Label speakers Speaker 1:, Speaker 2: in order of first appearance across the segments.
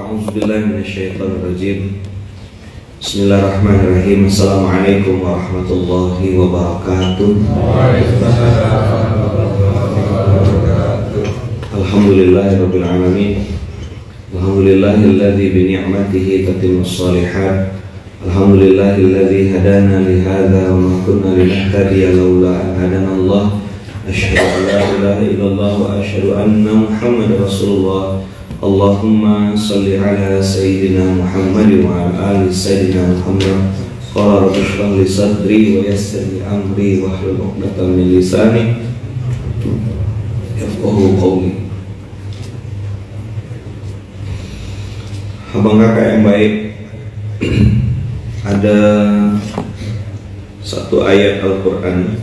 Speaker 1: A'udzubillahi minasyaitonirrajim. Bismillahirrahmanirrahim. Assalamualaikum warahmatullahi wabarakatuh. Alhamdulillahirabbil alamin. Alhamdulillahilladzi bi ni'matihi tatimmus shalihat. Alhamdulillahilladzi hadana li hadza wa ma kunna linahtadiya laula an hadana Allah. Asyhadu an la ilaha illallah wa asyhadu anna Muhammadar Rasulullah. Allahumma salli ala Sayyidina Muhammad wa ala ali Sayyidina Muhammad. Qala rabbi shrah li sadri wa yassir li amri wahlul 'uqdatam min lisani yafqahu qawli. Abang kakak yang baik, ada satu ayat Al-Quran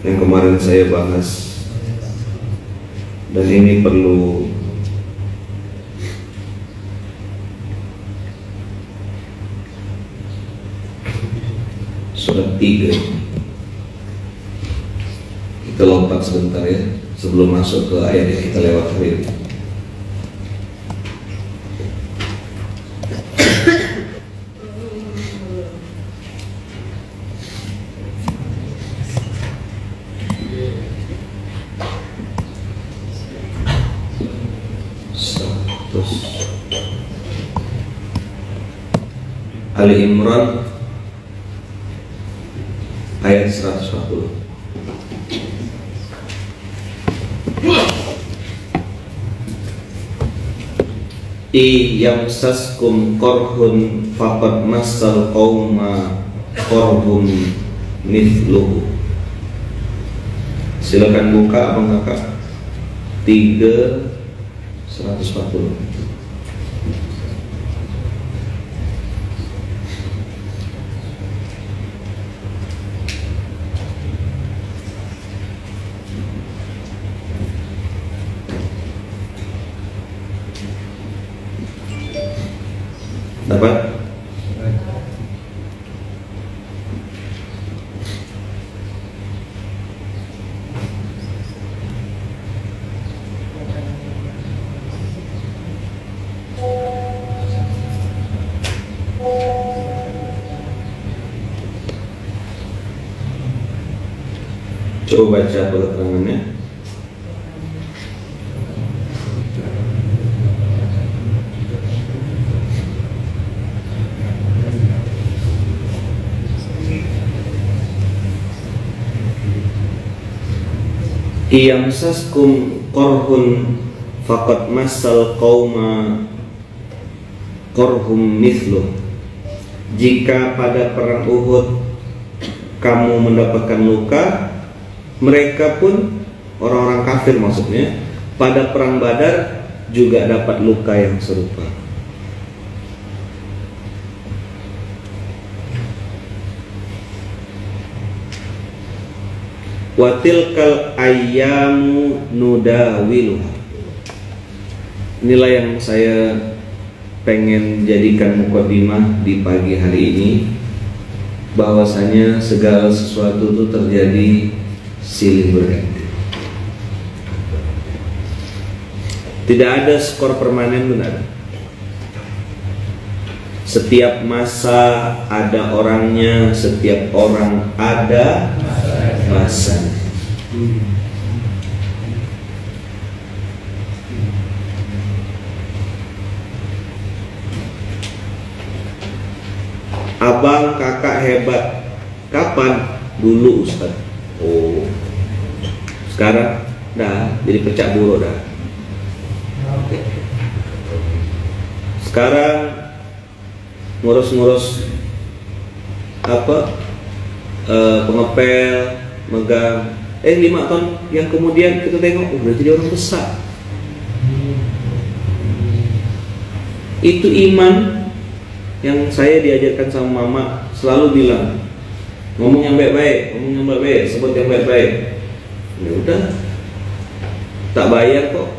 Speaker 1: yang kemarin saya bahas, dan ini perlu surat 3. Kita lompat sebentar ya, sebelum masuk ke ayat yang kita lewat hari ini. Ali Imran ayat 140. Yamsaskum korhun faqad massal qauma korhum mithluhu. Silakan buka abang kakak 3:140. Dapat? Coba baca keterangannya. Yamsaskum korhun faqad massal qauma korhum mithluh. Jika pada perang Uhud kamu mendapatkan luka, mereka pun, orang-orang kafir maksudnya, pada perang Badar juga dapat luka yang serupa. Wa tilkal ayyamu nudawiluha. Inilah yang saya pengen jadikan mukadimah di pagi hari ini, bahwasanya segala sesuatu itu terjadi silih berganti. Tidak ada skor permanen, benar. Setiap masa ada orangnya, setiap orang ada masanya. Abang kakak hebat. Kapan? Dulu Ustaz. Oh, sekarang dah jadi pecah buruk dah. Sekarang ngurus-ngurus apa, pengepel, megang. 5 tahun yang kemudian kita tengok, udah jadi orang besar. Itu iman yang saya diajarkan sama mama, selalu bilang, ngomong yang baik-baik, sebut yang baik-baik. Ya udah, tak bayar kok,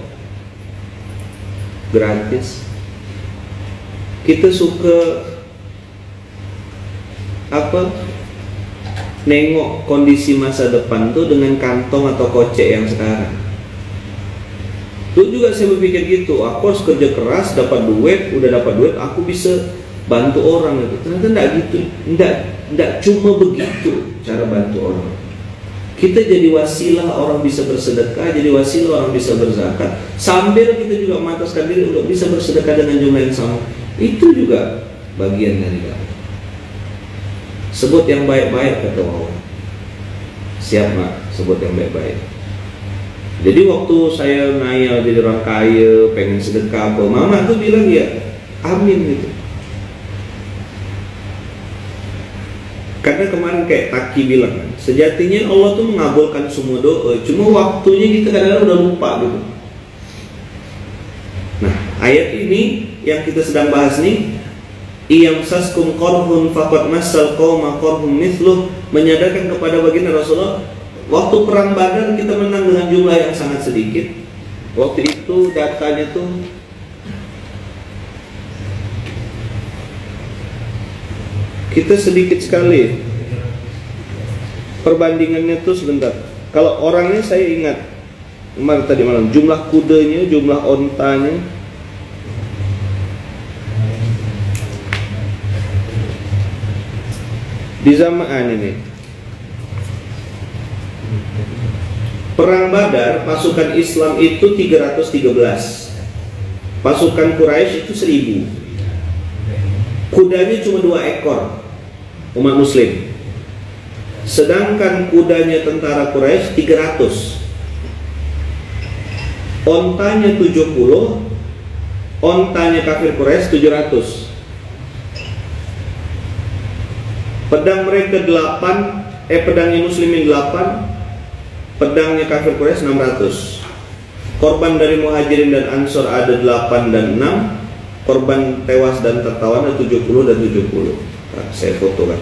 Speaker 1: gratis. Kita suka apa, nengok kondisi masa depan tuh dengan kantong atau kocek yang sekarang. Dulu juga saya berpikir gitu, aku harus kerja keras, dapat duit, udah dapat duit, aku bisa bantu orang gitu. Ternyata enggak gitu, enggak cuma begitu cara bantu orang. Kita jadi wasilah orang bisa bersedekah, jadi wasilah orang bisa berzakat, sambil kita juga memantaskan diri untuk bisa bersedekah dengan jumlah yang sama. Itu juga bagian dari dakwah. Sebut yang baik-baik kata Allah. Siap nggak sebut yang baik-baik? Jadi waktu saya nanya jadi orang kaya, pengen sedekah apa, mama tuh bilang ya amin gitu. Karena kemarin kayak Taki bilang kan, sejatinya Allah tuh mengabulkan semua doa, cuma waktunya kita kadang-kadang udah lupa gitu. Nah, ayat ini yang kita sedang bahas nih, iyamsaskum qarhun faqad massal qauma qarhum mithluh, menyadarkan kepada baginda Rasulullah, waktu perang Badar kita menang dengan jumlah yang sangat sedikit. Waktu itu datanya tuh kita sedikit sekali. Perbandingannya tuh sebentar. Kalau orangnya saya ingat kemarin tadi malam, jumlah kudanya, jumlah ontanya di zaman ini. Perang Badar, pasukan Islam itu 313, pasukan Quraisy itu 1000. Kudanya cuma 2 ekor umat muslim, sedangkan kudanya tentara Quraisy 300, ontanya 70, ontanya kafir Quraisy 700. Pedang mereka 8, pedangnya muslimin 8, pedangnya kafir Quraisy 600. Korban dari Muhajirin dan Ansor ada 8 dan 6. Korban tewas dan tertawan ada 70 dan 70. Nah, saya foto kan.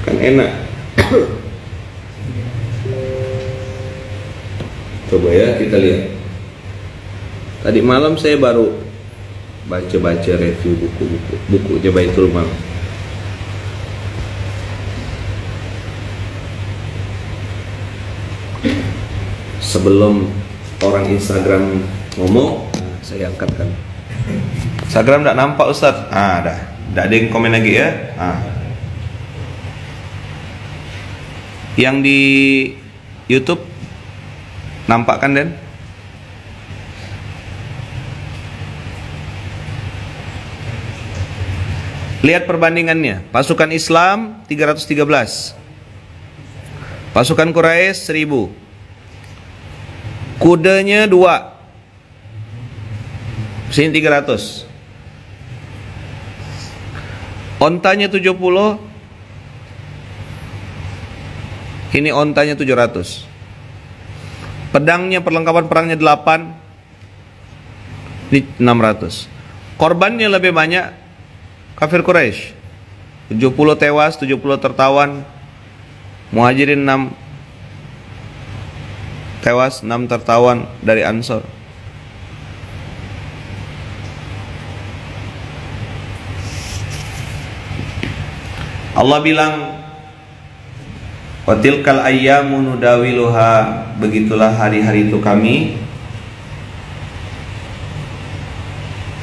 Speaker 1: Kan enak. Coba ya kita lihat. Tadi malam saya baru baca-baca review buku Baitul Mal. Sebelum orang Instagram ngomong, saya angkatkan. Instagram tidak nampak Ustaz? Dah. Tidak ada yang komen lagi ya? Yang di YouTube nampak kan Den? Lihat perbandingannya. Pasukan Islam 313, pasukan Quraisy 1000. Kudanya 2, sini 300. Ontanya 70, ini ontanya 700. Pedangnya, perlengkapan perangnya 8, ini 600. Korbannya lebih banyak kafir Quraisy, 70 tewas, 70 tertawan. Muhajirin 6 tewas, 6 tertawan dari Ansor. Allah bilang, wa tilkal ayyamu nudawiluha, begitulah hari-hari itu kami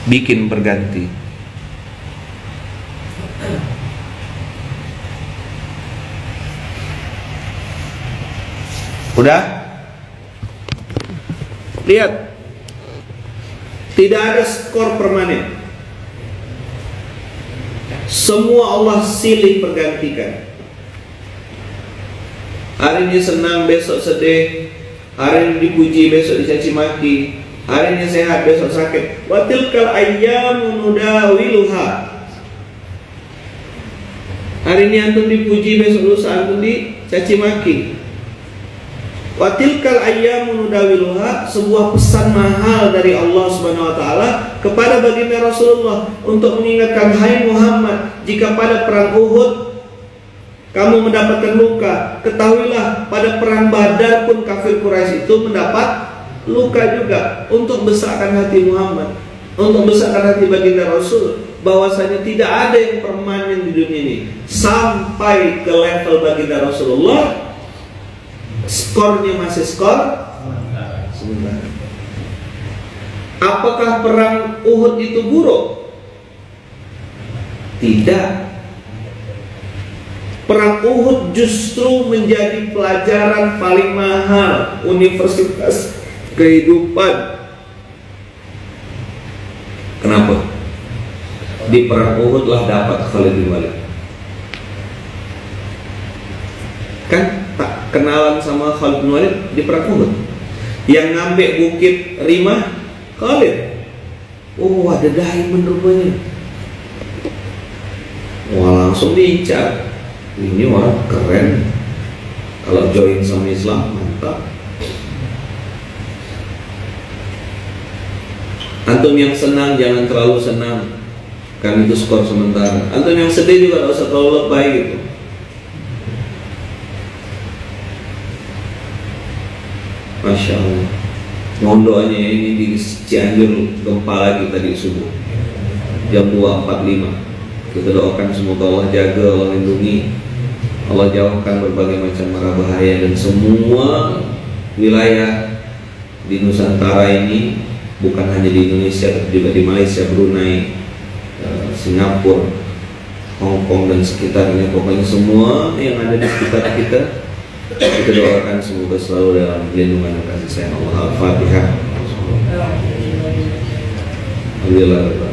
Speaker 1: bikin berganti. Udah? Lihat, tidak ada skor permanen. Semua Allah silih pergantikan. Hari ini senang, besok sedih. Hari ini dipuji, besok dicaci maki. Hari ini sehat, besok sakit. Wa tilkal ayyamu nudawiluha. Hari ini antum dipuji, besok lusa antum dicaci maki. Wa tilkal ayyamu nudawiluha, sebuah pesan mahal dari Allah Subhanahu wa taala kepada baginda Rasulullah untuk mengingatkan, hai Muhammad, jika pada perang Uhud kamu mendapatkan luka, ketahuilah pada perang Badar pun kafir Quraisy itu mendapat luka juga, untuk besarkan hati Muhammad. untuk besarkan hati baginda Rasul, bahwasanya tidak ada yang permanen di dunia ini sampai ke level baginda Rasulullah. Skornya masih skor sementara. Apakah perang Uhud itu buruk? Tidak. Perang Uhud justru menjadi pelajaran paling mahal, universitas kehidupan. Kenapa? Di perang Uhud lah dapat Khalid bin Walid. Kan tak kenalan sama Khalid bin Walid di perang Uhud. Yang ngambil bukit Rimah Khalid. Oh, ada diamond rupanya. Wah, langsung diincar. Ini orang keren. Kalau join sama Islam mantap. Antum yang senang jangan terlalu senang, kan itu skor sementara. Antum yang sedih juga tidak usah terlalu lebay gitu. Masya Allah. Mohon doanya ini di Cianjur gempa lagi tadi subuh jam 2.45. Kita doakan semoga Allah jaga, Allah lindungi, Allah jauhkan berbagai macam mara bahaya, dan semua wilayah di Nusantara ini, bukan hanya di Indonesia tapi juga di Malaysia, Brunei, Singapura, Hong Kong dan sekitarnya, pokoknya semua yang ada di sekitar kita doakan semoga selalu dalam lindungan dan kasih sayang Allah. Al-Fatihah. Alhamdulillah.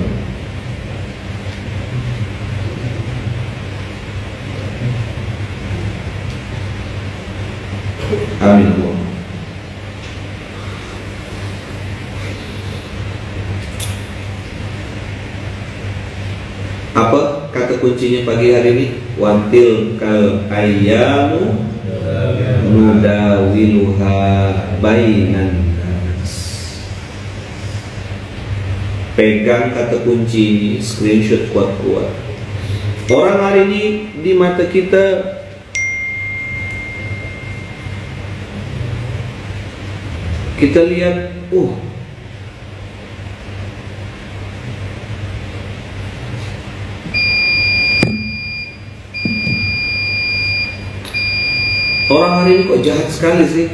Speaker 1: Amin. Apa kata kuncinya pagi hari ini? Wantil kal ayyamu nudawiluha bainan nas. Pegang kata kunci ini, screenshot kuat-kuat. Orang hari ini di mata kita lihat, orang hari ini kok jahat sekali sih.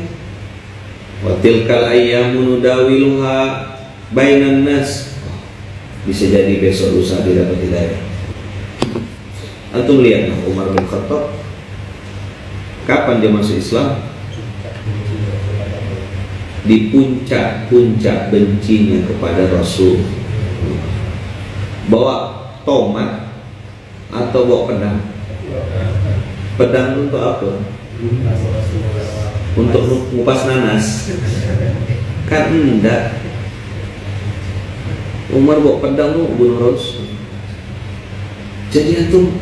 Speaker 1: Wa tilkal ayyamu nudawiluha bainan nas. Bisa jadi besok lusa dia dapat hidayah. Antum lihatlah Umar bin Khattab, kapan dia masuk Islam? Di puncak-puncak bencinya kepada Rasul. Bawa tomat atau bawa pedang? Pedang untuk apa? Untuk ngupas nanas. Kan enggak. Umar bawa pedang tuh bunuh Rasul. Jadi itu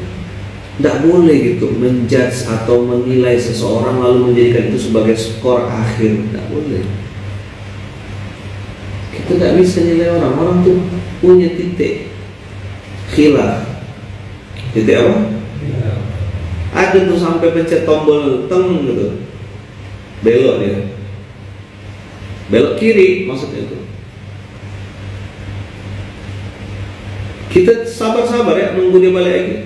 Speaker 1: tidak boleh gitu menjudge atau menilai seseorang lalu menjadikan itu sebagai skor akhir. Tidak boleh. Kita tidak bisa nilai orang. Orang tuh punya titik khilaf. Titik apa? Ada tuh sampai pencet tombol teng gitu, belok dia, belok kiri maksudnya itu. Kita sabar-sabar ya, nunggu dia balik lagi.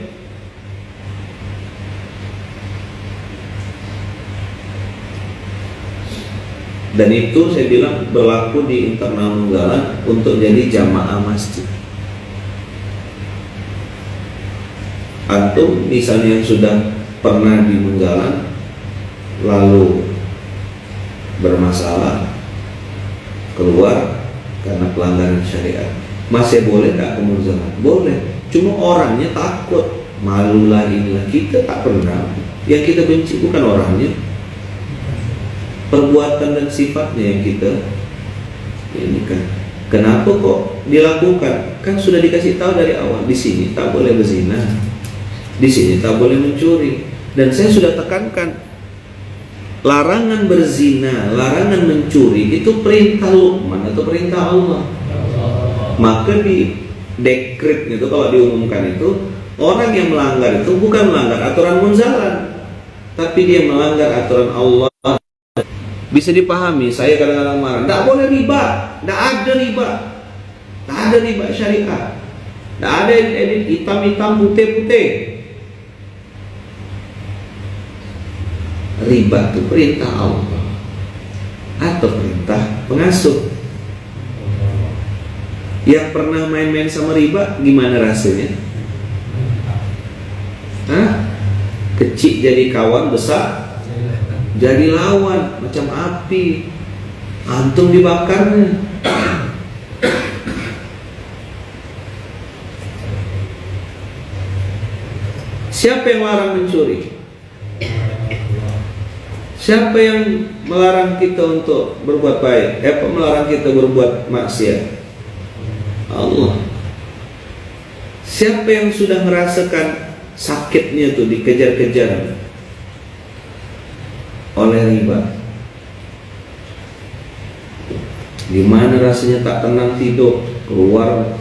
Speaker 1: Dan itu saya bilang berlaku di internal Nunggalan untuk jadi jamaah masjid. Antum misalnya yang sudah pernah di Nunggalan lalu bermasalah keluar karena pelanggaran syariat, masih boleh tak ke Nunggalan? Boleh, cuma orangnya takut, malulah inilah. Kita tak pernah. Yang kita benci bukan orangnya, perbuatan dan sifatnya yang kita ini kan. Kenapa kok dilakukan? Kan sudah dikasih tahu dari awal, di sini tak boleh berzina, di sini tak boleh mencuri. Dan saya sudah tekankan, larangan berzina, larangan mencuri itu perintah Luqman atau perintah Allah. Maka di dekret itu, kalau diumumkan itu, orang yang melanggar itu bukan melanggar aturan Munzalan, tapi dia melanggar aturan Allah. Bisa dipahami. Saya kadang-kadang marah, tidak boleh riba, tidak ada riba, tidak ada riba syariah. Tidak ada edit hitam-hitam, putih-putih. Riba itu perintah Allah atau perintah pengasuh. Yang pernah main-main sama riba, gimana rasanya? Kecil jadi kawan, besar jadi lawan, macam api, antum dibakarnya. Siapa yang larang mencuri? Siapa yang melarang kita untuk berbuat baik? Melarang kita berbuat maksiat? Allah. Siapa yang sudah merasakan sakitnya tuh dikejar-kejar oleh riba? Gimana rasanya tak tenang tidur, keluar.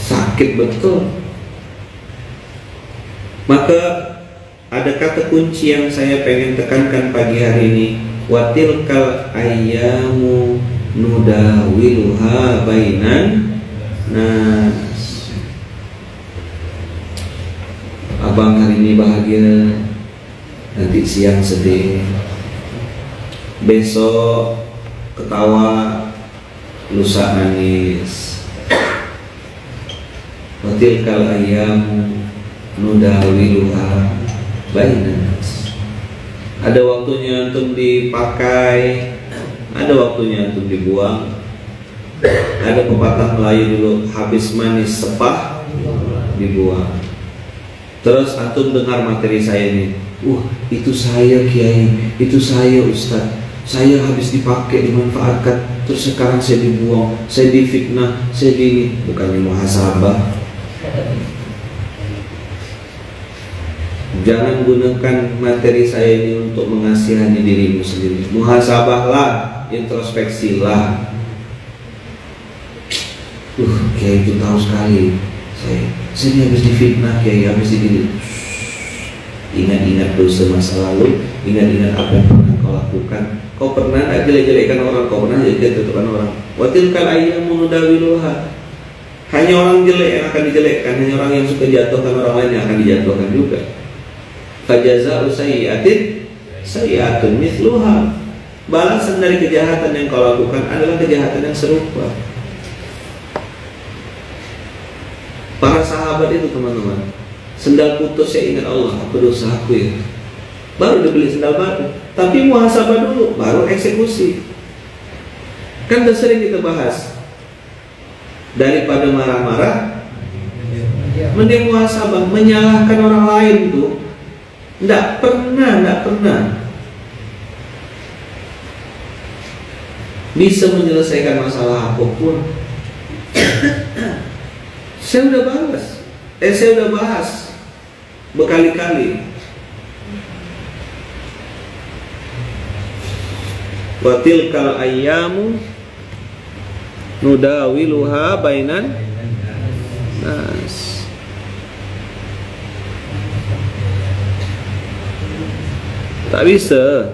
Speaker 1: Sakit betul. Maka ada kata kunci yang saya pengen tekankan pagi hari ini. Watilkal ayyamu nudawiluha bainan nas. Abang hari ini bahagia, nanti siang sedih, besok ketawa, lusa nangis. Watilkal ayyamu nudawiluha bainan nas. Ada waktunya untuk dipakai, ada waktunya untuk dibuang. Ada pepatah Melayu dulu, habis manis sepah dibuang. Terus antum dengar materi saya ini, itu saya kiai, itu saya ustaz, saya habis dipakai, dimanfaatkan, terus sekarang saya dibuang, saya difitnah, saya di, bukannya muhasabah. Jangan gunakan materi saya ini untuk mengasihani dirimu sendiri. Muhasabahlah, introspeksilah. Kiai itu tahu sekali. Saya ini habis difitnah, kiai habis digini. Ingat-ingat dosa masa lalu, ingat-ingat apa yang pernah kau lakukan. Kau pernah tak jelek-jelekkan orang, kau pernah jelek-jelekkan orang. Watilkal ayyamu nudawiluha. Hanya orang jelek yang akan dijelekkan, hanya orang yang suka jatuhkan orang lain yang akan dijatuhkan juga. Fajaza'u sayyi'atin sayyi'atun mithluha. Balasan dari kejahatan yang kau lakukan adalah kejahatan yang serupa. Para sahabat itu teman-teman, sendal putus saya ingat Allah, apa dosa aku ya. Baru dibeli sendal baru, tapi muhasabah dulu, baru eksekusi. Kan udah sering kita bahas, daripada marah-marah, mending muhasabah. Menyalahkan orang lain tuh Nggak pernah bisa menyelesaikan masalah apapun. Saya udah bahas berkali-kali. Watilkal ayyamu nudawiluha bainan nas. Tak bisa.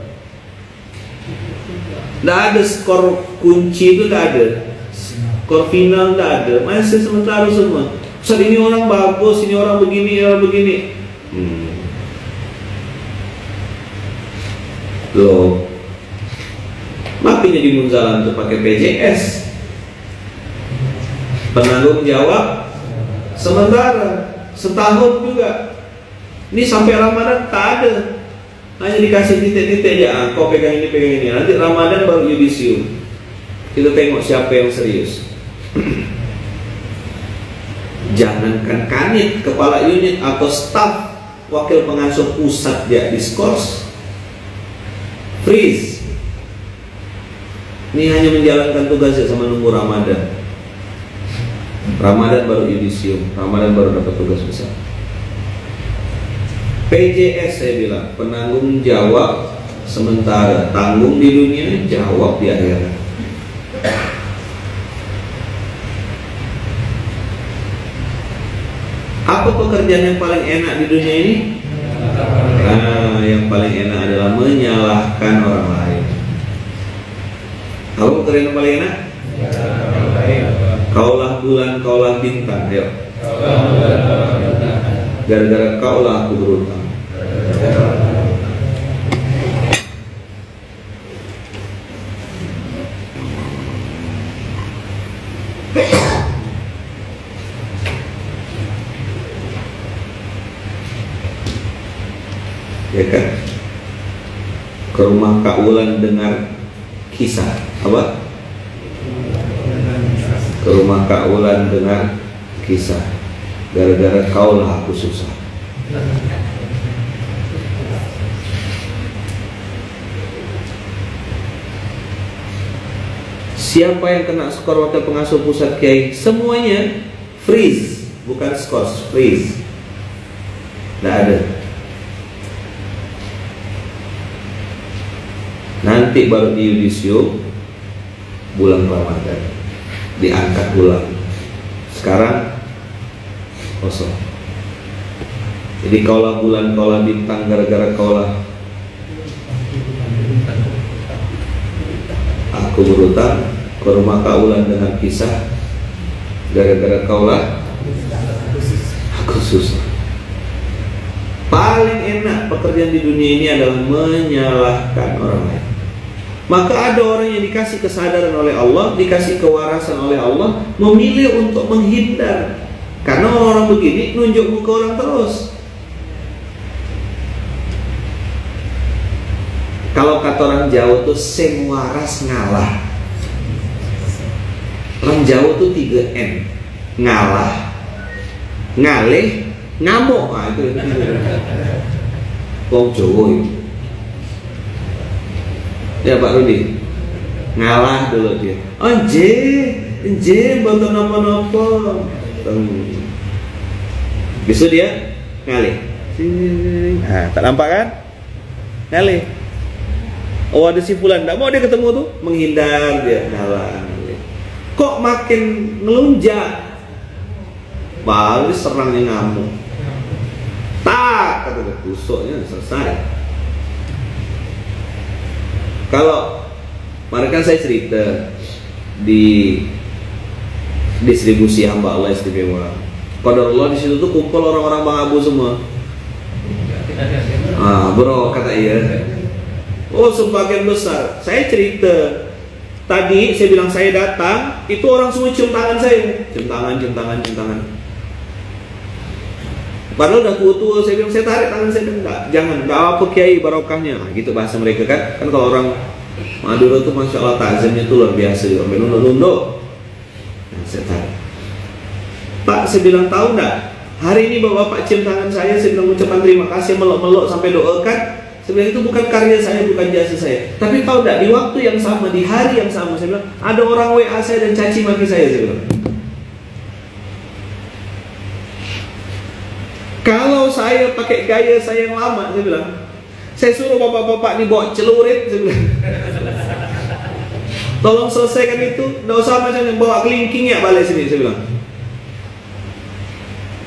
Speaker 1: Tidak ada skor kunci, itu tidak ada. Skor final tidak ada. Masih sementara semua. Ustaz, ini orang bagus, ini orang begini, orang begini. Loh, makanya di Munzalan itu pakai PJS, penanggung jawab sementara, setahun juga. Ini sampai Ramadan tak ada. Hanya dikasih titik-titik aja, kau pegang ini. Nanti Ramadan baru yudisium. Kita tengok siapa yang serius. Jangankan kanit, kepala unit atau staf wakil pengasuh pusat dia diskors, freeze. Ini hanya menjalankan tugasnya sama nunggu Ramadan. Ramadan baru yudisium, Ramadan baru dapat tugas besar. PJS saya bilang, penanggung jawab sementara, tanggung di dunia, jawab di akhirat. Apa pekerjaan yang paling enak di dunia ini? Nah, yang paling enak adalah menyalahkan orang lain. Apa pekerjaan yang paling enak? Kaulah bulan, kaulah bintang. Ayo. Gara-gara kaulah aku berutang. Ya kan? Ke rumah Kak Wulan dengar kisah apa? Ke rumah Kak Wulan dengar kisah. Gara-gara kaulah aku susah. Siapa yang kena skor wakil pengasuh pusat Kiai? Semuanya freeze, bukan skor, freeze. Tidak ada. Nanti baru di yudisium bulan Ramadan diangkat ulang. Sekarang kosong. Jadi kaulah bulan, kaulah bintang, gara-gara kaulah aku berutang. Ke rumah Kak Wulan dengan kisah, gara-gara kaulah aku susah. Paling enak pekerjaan di dunia ini adalah menyalahkan orang lain. Maka ada orang yang dikasih kesadaran oleh Allah, dikasih kewarasan oleh Allah, memilih untuk menghindar. Karena orang begini nunjuk muka orang terus. Kalau kata orang Jawa tuh sing waras ngalah. Orang Jawa tuh 3N. Ngalah, ngalih, ngamuk. Nah, itu. Wong Jawa itu. Ya Pak Rudi, ngalah dulu dia. Oh nje, bantu napa-napa. Besok dia ngalih. Nah, tak nampak kan? Ngalih. Oh ada si Fulan, tak mau dia ketemu tuh, menghindar dia, ngalah. Kok makin ngelunjak, baru serangnya ngamuk. Tak, kata dia, tusuknya selesai. Kalau kemarin kan saya cerita di distribusi hamba Allah istimewa. Qadarullah di situ tuh kumpul orang-orang Bang Abu semua. Bro kata iya. Oh sebagian besar. Saya cerita. Tadi saya bilang saya datang, itu orang semua cium tangan saya. Cium tangan. Padahal udah tua-tua, saya bilang saya tarik tangan saya, enggak, jangan apa Kiai barokahnya. Nah, gitu bahasa mereka kan. Kan kalau orang Madura tuh Masya Allah takzimnya tuh luar biasa, sampai nunduk. Nah, saya tarik. Pak, saya bilang tahu enggak? Hari ini Bapak cium tangan saya bilang ucapan terima kasih, meluk-meluk sampai doakan. Sebenarnya itu bukan karya saya, bukan jasa saya. Tapi tahu enggak, di waktu yang sama, di hari yang sama, saya bilang ada orang WA saya dan caci maki saya bilang. Kalau saya pakai gaya saya yang lama, saya bilang, saya suruh bapak-bapak ini bawa celurit, saya bilang. Tolong selesaikan itu, enggak usah macam bawa kelingking ya balik sini, saya bilang.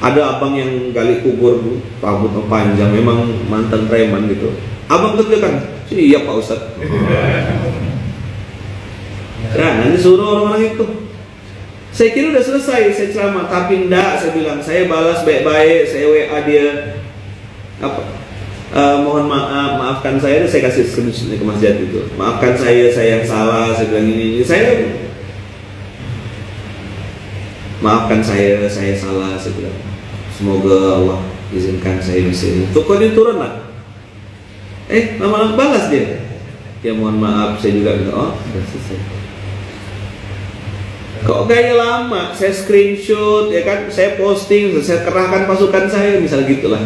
Speaker 1: Ada abang yang gali kubur, rambutnya panjang, memang mantan preman gitu. Abang kerjakan, iya Pak Ustadz. Nah, nanti suruh orang-orang itu. Saya kira udah selesai, saya ceramah, tapi enggak, saya bilang, saya balas baik-baik, saya WA dia. Apa? Mohon maaf, maafkan saya, saya kasih screenshot ke masjid itu. Maafkan saya yang salah, saya bilang ini. Saya maafkan saya salah, saya bilang. Semoga Allah izinkan saya bisa ini. Tokonya turun lah. Lama-lama balas dia. Ya mohon maaf, saya juga bilang, oh sudah selesai. Kok gaya lama, saya screenshot, ya kan, saya posting, saya kerahkan pasukan saya, misal gitulah.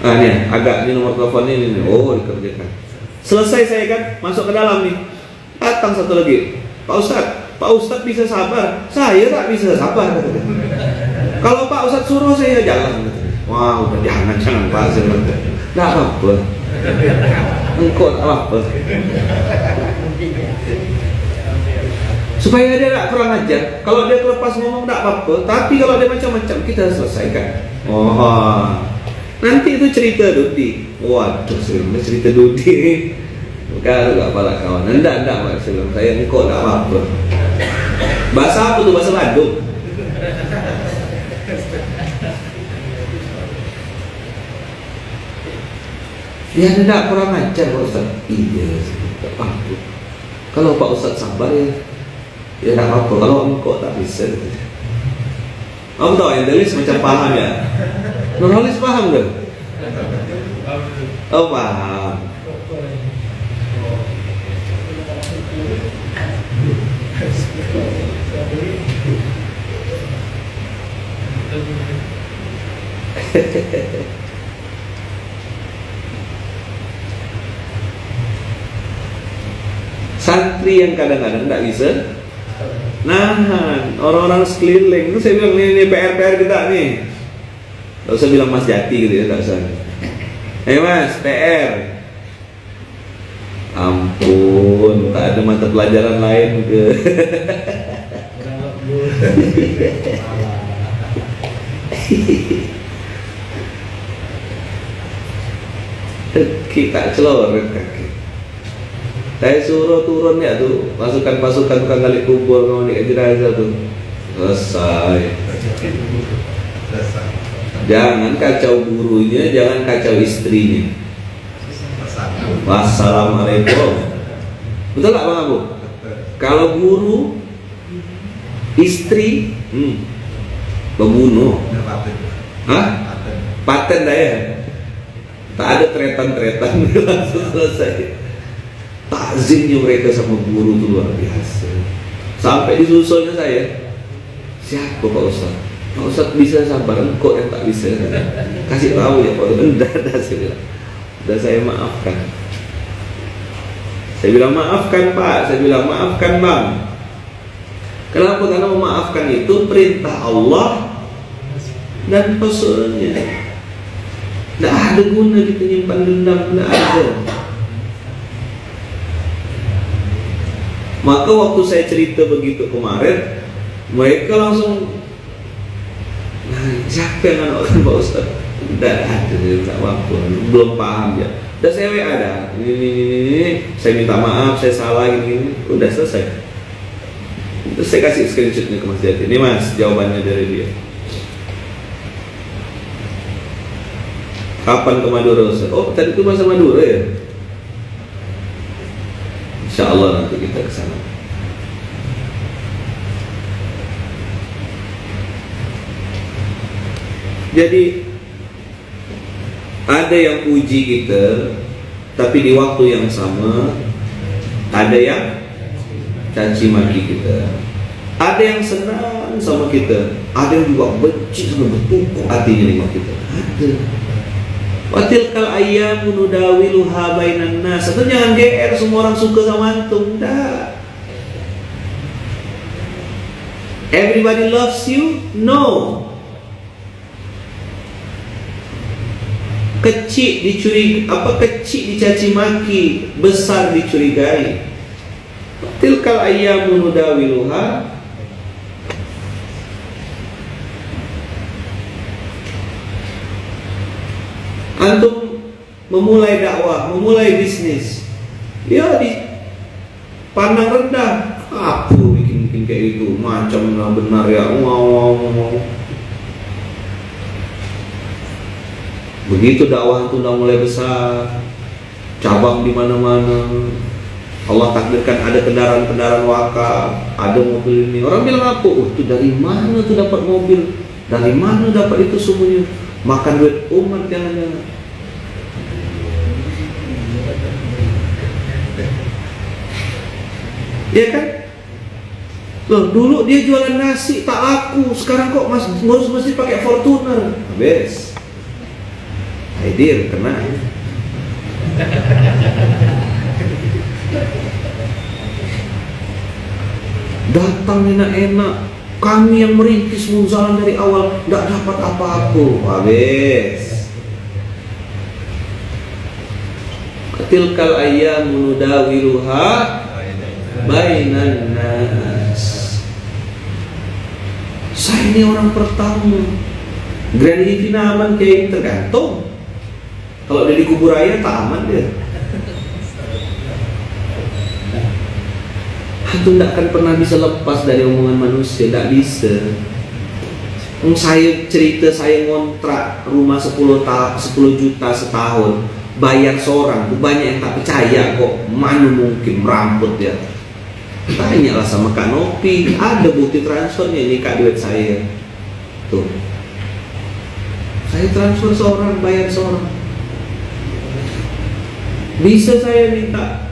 Speaker 1: Nih, agak ini nomor teleponnya ini, oh dikerjakan. Selesai saya kan, masuk ke dalam nih. Datang satu lagi, Pak Ustadz bisa sabar, saya tak bisa sabar. Kalau Pak Ustadz suruh saya jalan. Wah udah jangan Pak, nggak apa-apa. Engkau tak apa-apa. supaya dia tak kurang ajar. Kalau dia lepas ngomong tak apa-apa, tapi kalau dia macam-macam kita selesaikan. Nanti itu cerita Dudi. Waduh, sebenarnya cerita Dudi. Bukan tak apa lah kawan. Enggak maksudnya saya engkau tak apa-apa. Bahasa apa tuh? Bahasa Bandung. Ya tidak kurang ajar Pak Ustaz. Iya, tak apa. Kalau Pak Ustaz sabar ya tak apa. Kalau engkau tak bisa. Kamu tahu Endelis macam paham ya? Nurholis paham kan? Oh paham. Santri yang kadang-kadang tak bisa nahan orang-orang sekeliling itu, saya bilang ini PR kita nih. Tak usah bilang Mas Jati gitu ya, tak usah. Mas, PR. Ampun, tak ada mata pelajaran lain ke? Kita celoret kaki. Saya suruh turun ya tuh pasukan tukang gali kubur kalau di jenazah tuh selesai. Jangan kacau gurunya, jangan kacau istrinya. Wassalamualaikum. Betul nggak Bang Abu? Kalau guru, istri, membunuh. Paten dah ya. Tak ada tretan langsung selesai. Takzimnya mereka sama guru itu luar biasa. Sampai disusulnya saya, siapa Pak Ustaz? Pak Ustaz bisa sabar, kok yang tak bisa? Kasih tahu ya Pak Ustaz. Dah saya maafkan. Saya bilang maafkan Pak, saya bilang maafkan Bang. Kenapa? Karena memaafkan itu perintah Allah dan Rasulnya. Tidak ada guna kita nyimpan dendam, tidak ada. Maka waktu saya cerita begitu kemarin, mereka langsung, siapa yang anak Pak Ustaz? Tidak ada, tak apa, belum paham ya. Dan saya ada, ini, saya minta maaf, saya salah, ini, udah selesai. Terus saya kasih screenshotnya ke Mas Jati. Ini Mas, jawabannya dari dia. Kapan ke Madura Ustaz? Oh, tadi itu bahasa Madura ya? Insya Allah nanti kita ke sana. Jadi ada yang puji kita, tapi di waktu yang sama ada yang caci maki kita. Ada yang senang sama kita, ada yang juga benci sama bertumpuk hatinya dengan kita. Ada. Watilkal ayyamu nudawiluha bainan nas. Atau jangan GR semua orang suka sama antum. Dah. Everybody loves you? No. Kecil dicaci maki, besar dicurigai. Watilkal ayyamu nudawiluha. Antum memulai dakwah, memulai bisnis, dia dipandang rendah. Apa bikin kayak gitu? Macam benar ya? Wow. Begitu dakwah itu udah mulai besar, cabang di mana-mana. Allah takdirkan ada kendaraan wakaf, ada mobil ini. Orang bilang apa? Oh, itu dari mana tuh dapat mobil? Dari mana dapat itu semuanya? Makan duit umat jangan-jangan. Ya kan? Loh, dulu dia jualan nasi tak laku, sekarang kok mesti pakai Fortuner. Habis. Hadir kena. Datang enak-enak. Kami yang merintis Munzalan dari awal tidak dapat apa-apa. Habis. Tilkal ayyamu nudawiluha bainan nas. Saya ini orang pertama. Grand Livina aman kayak tergantung. Kalau dia di kubur raya tak aman dia. Itu tidak akan pernah bisa lepas dari omongan manusia, tidak bisa. Saya cerita saya ngontrak rumah 10 juta setahun, bayar seorang, banyak yang tak percaya kok. Mana mungkin meramput ya. Tanyalah sama Kak Nopi, ada bukti transfernya ini Kak duit saya. Tuh. Saya transfer seorang, bayar seorang. Bisa saya minta.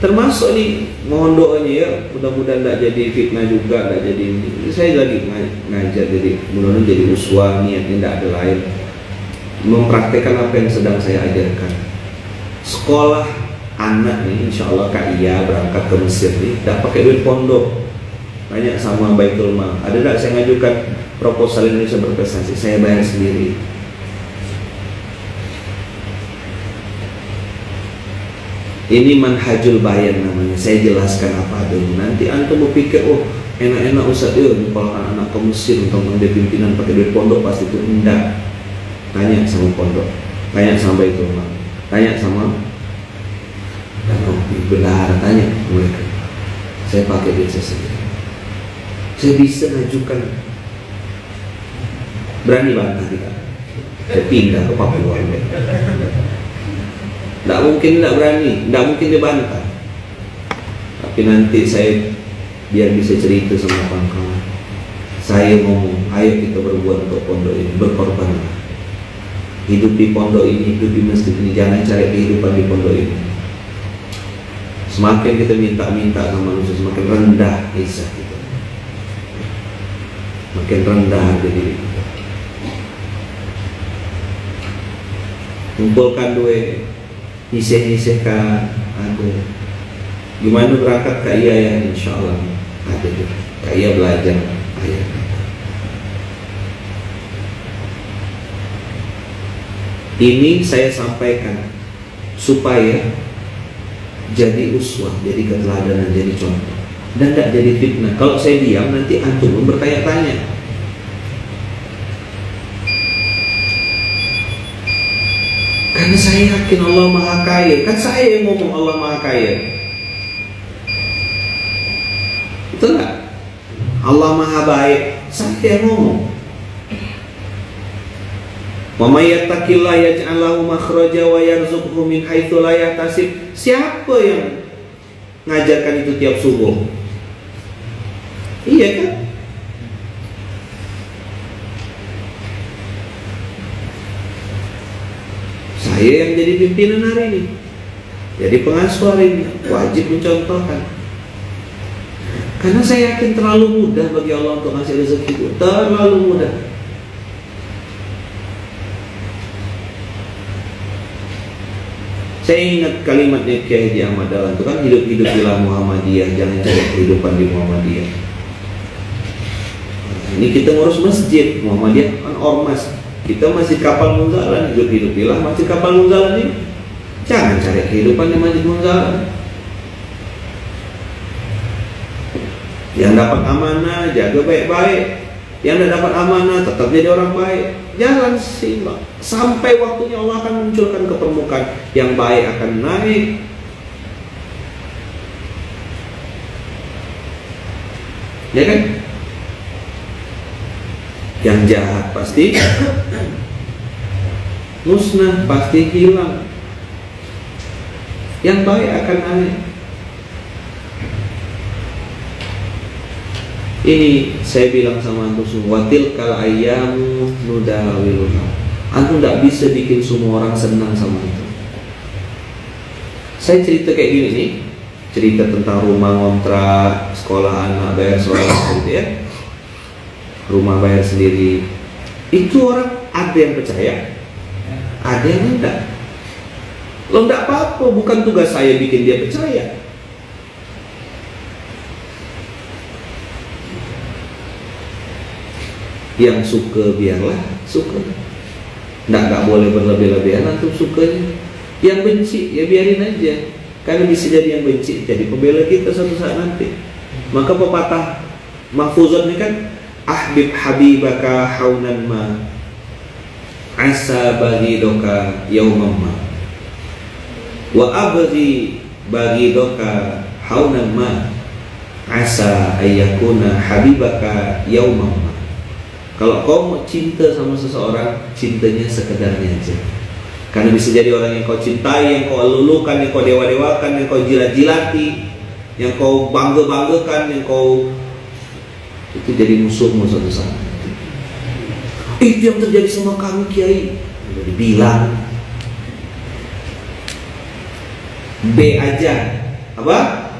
Speaker 1: Termasuk nih, mohon doanya ya, mudah-mudahan tidak jadi fitnah juga, tidak jadi ini. Saya lagi ngajar, jadi mudah-mudahan jadi uswah, niatnya tidak ada lain. Mempraktekkan apa yang sedang saya ajarkan. Sekolah anak nih, insya Allah Kak Iya berangkat ke Mesir nih, tidak pakai duit pondok. Tanya sama Baitul Mal, ada tidak saya ngajukan proposal Indonesia Berprestasi, saya bayar sendiri. Ini manhajul bayan namanya. Saya jelaskan apa dulu. Nanti antum berpikir, oh enak-enak Ustaz ya, kalau anak-anak ke Mesir untuk menjadi pimpinan pakai duit pondok pasti itu enggak. Tanya sama pondok, tanya sama Baitul Mal, tanya sama benar, tanya mereka. Saya pakai duit saya sendiri. Saya bisa ngajukan. Berani bantah tidak? Saya pindah ke Papua. Tidak mungkin tidak berani, tidak mungkin dibantah. Tapi nanti saya biar bisa cerita sama kawan-kawan. Saya ngomong, ayo kita berbuat untuk pondok ini, berkorbanlah. Hidup di pondok ini, hidup di masjid ini, jangan cari kehidupan di pondok ini. Semakin kita minta-minta sama manusia, semakin rendah izah kita. Makin rendah harga diri kita. Kumpulkan duit, iseh-isehkan, ada. Gimana berangkat Kak Iya ya, insya Allah ada juga. Kak Iya belajar ayat. Ini saya sampaikan supaya jadi uswah, jadi keteladanan, jadi contoh, dan tidak jadi fitnah. Kalau saya diam nanti antum bertanya-tanya. Karena saya yakin Allah Maha Kaya. Kan saya yang ngomong Allah Maha Kaya. Betul nggak? Allah Maha Baik. Saya yang ngomong. Wa may yattaqillah yaj'al lahu makhraja wa yarzuqhu min haitsu la yahtasib. Siapa yang ngajarkan itu tiap subuh? Iya kan? Saya yang jadi pimpinan hari ini, jadi pengasuh hari ini, wajib mencontohkan. Karena saya yakin terlalu mudah bagi Allah untuk ngasih rezeki itu, terlalu mudah. Saya ingat kalimatnya Kiai Haji Ahmad Dahlan itu kan, hidup-hidupilah Muhammadiyah, jangan cari kehidupan di Muhammadiyah. Ini kita ngurus masjid, Muhammadiyah kan ormas. Kita masih kapal Munzalan, hidup-hidupilah masih kapal Munzalan ini. Jangan cari kehidupan di Masjid Munzalan. Yang dapat amanah, jaga baik-baik. Yang tidak dapat amanah, tetap jadi orang baik. Jalan seimbang. Sampai waktunya Allah akan munculkan ke permukaan. Yang baik akan naik. Ya kan? Yang jahat pasti musnah, pasti hilang. Yang baik akan naik. Ini saya bilang sama antum semua, tilkal ayyamu nudawiluha. Antum tidak bisa bikin semua orang senang sama itu. Saya cerita kayak gini nih, cerita tentang rumah ngontrak, sekolah anak bayar sekolah gitu ya. Rumah bayar sendiri. Itu orang ada yang percaya, ada yang enggak. Lo enggak apa-apa, bukan tugas saya bikin dia percaya. Yang suka biarlah suka. Enggak boleh berlebih-lebihan antum sukanya. Yang benci ya biarin aja. Karena bisa jadi yang benci jadi pembela kita suatu saat nanti. Maka pepatah mahfuzat ini kan, ahbib habibaka haunan ma asa baghidoka yauman ma wa abghi baghidoka haunan ma asa ayyakuna habibaka yauman ma. Kalau kau mau cinta sama seseorang, cintanya sekedarnya aja. Karena bisa jadi orang yang kau cintai, yang kau lulukan, yang kau dewa-dewakan, yang kau jilat-jilati, yang kau bangga-banggakan, yang kau itu jadi musuhmu suatu saat. Itu yang terjadi sama kami Kiai. Udah dibilang B aja. Apa?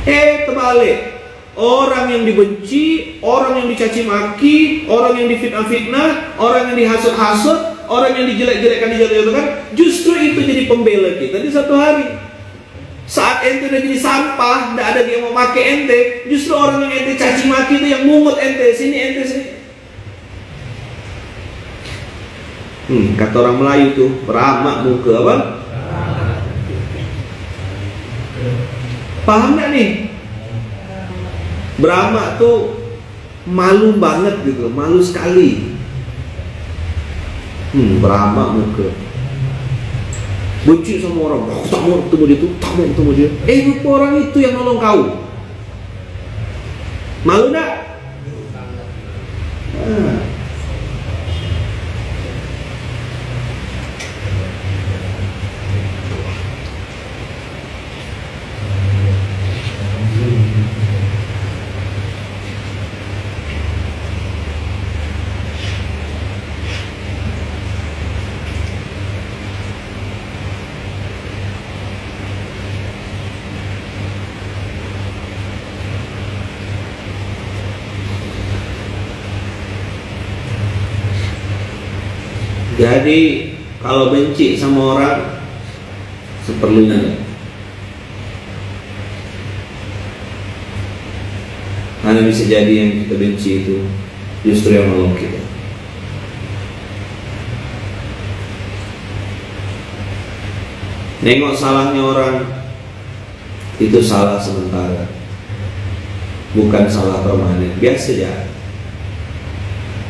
Speaker 1: Terbalik. Orang yang dibenci, orang yang dicaci maki, orang yang difitnah-fitnah, orang yang dihasut-hasut, orang yang dijelek-jelekkan, dijatuh-jatuhkan, justru itu jadi pembela kita di satu hari. Saat ente udah jadi sampah, tidak ada yang mau pakai ente, justru orang yang ente caci maki itu yang mungut ente, sini. Kata orang Melayu tuh, beramak muka apa? Paham gak nih? Beramak tuh malu banget gitu, malu sekali. Beramak muka, benci sama orang, tak mau ketemu dia tuh, tak mau ketemu dia. Lupa orang itu yang nolong kau. Malu gak? Jadi kalau benci sama orang seperlunya. Karena bisa jadi yang kita benci itu justru yang nolong kita. Nengok salahnya orang itu salah sementara, bukan salah permanen. Biasa ya.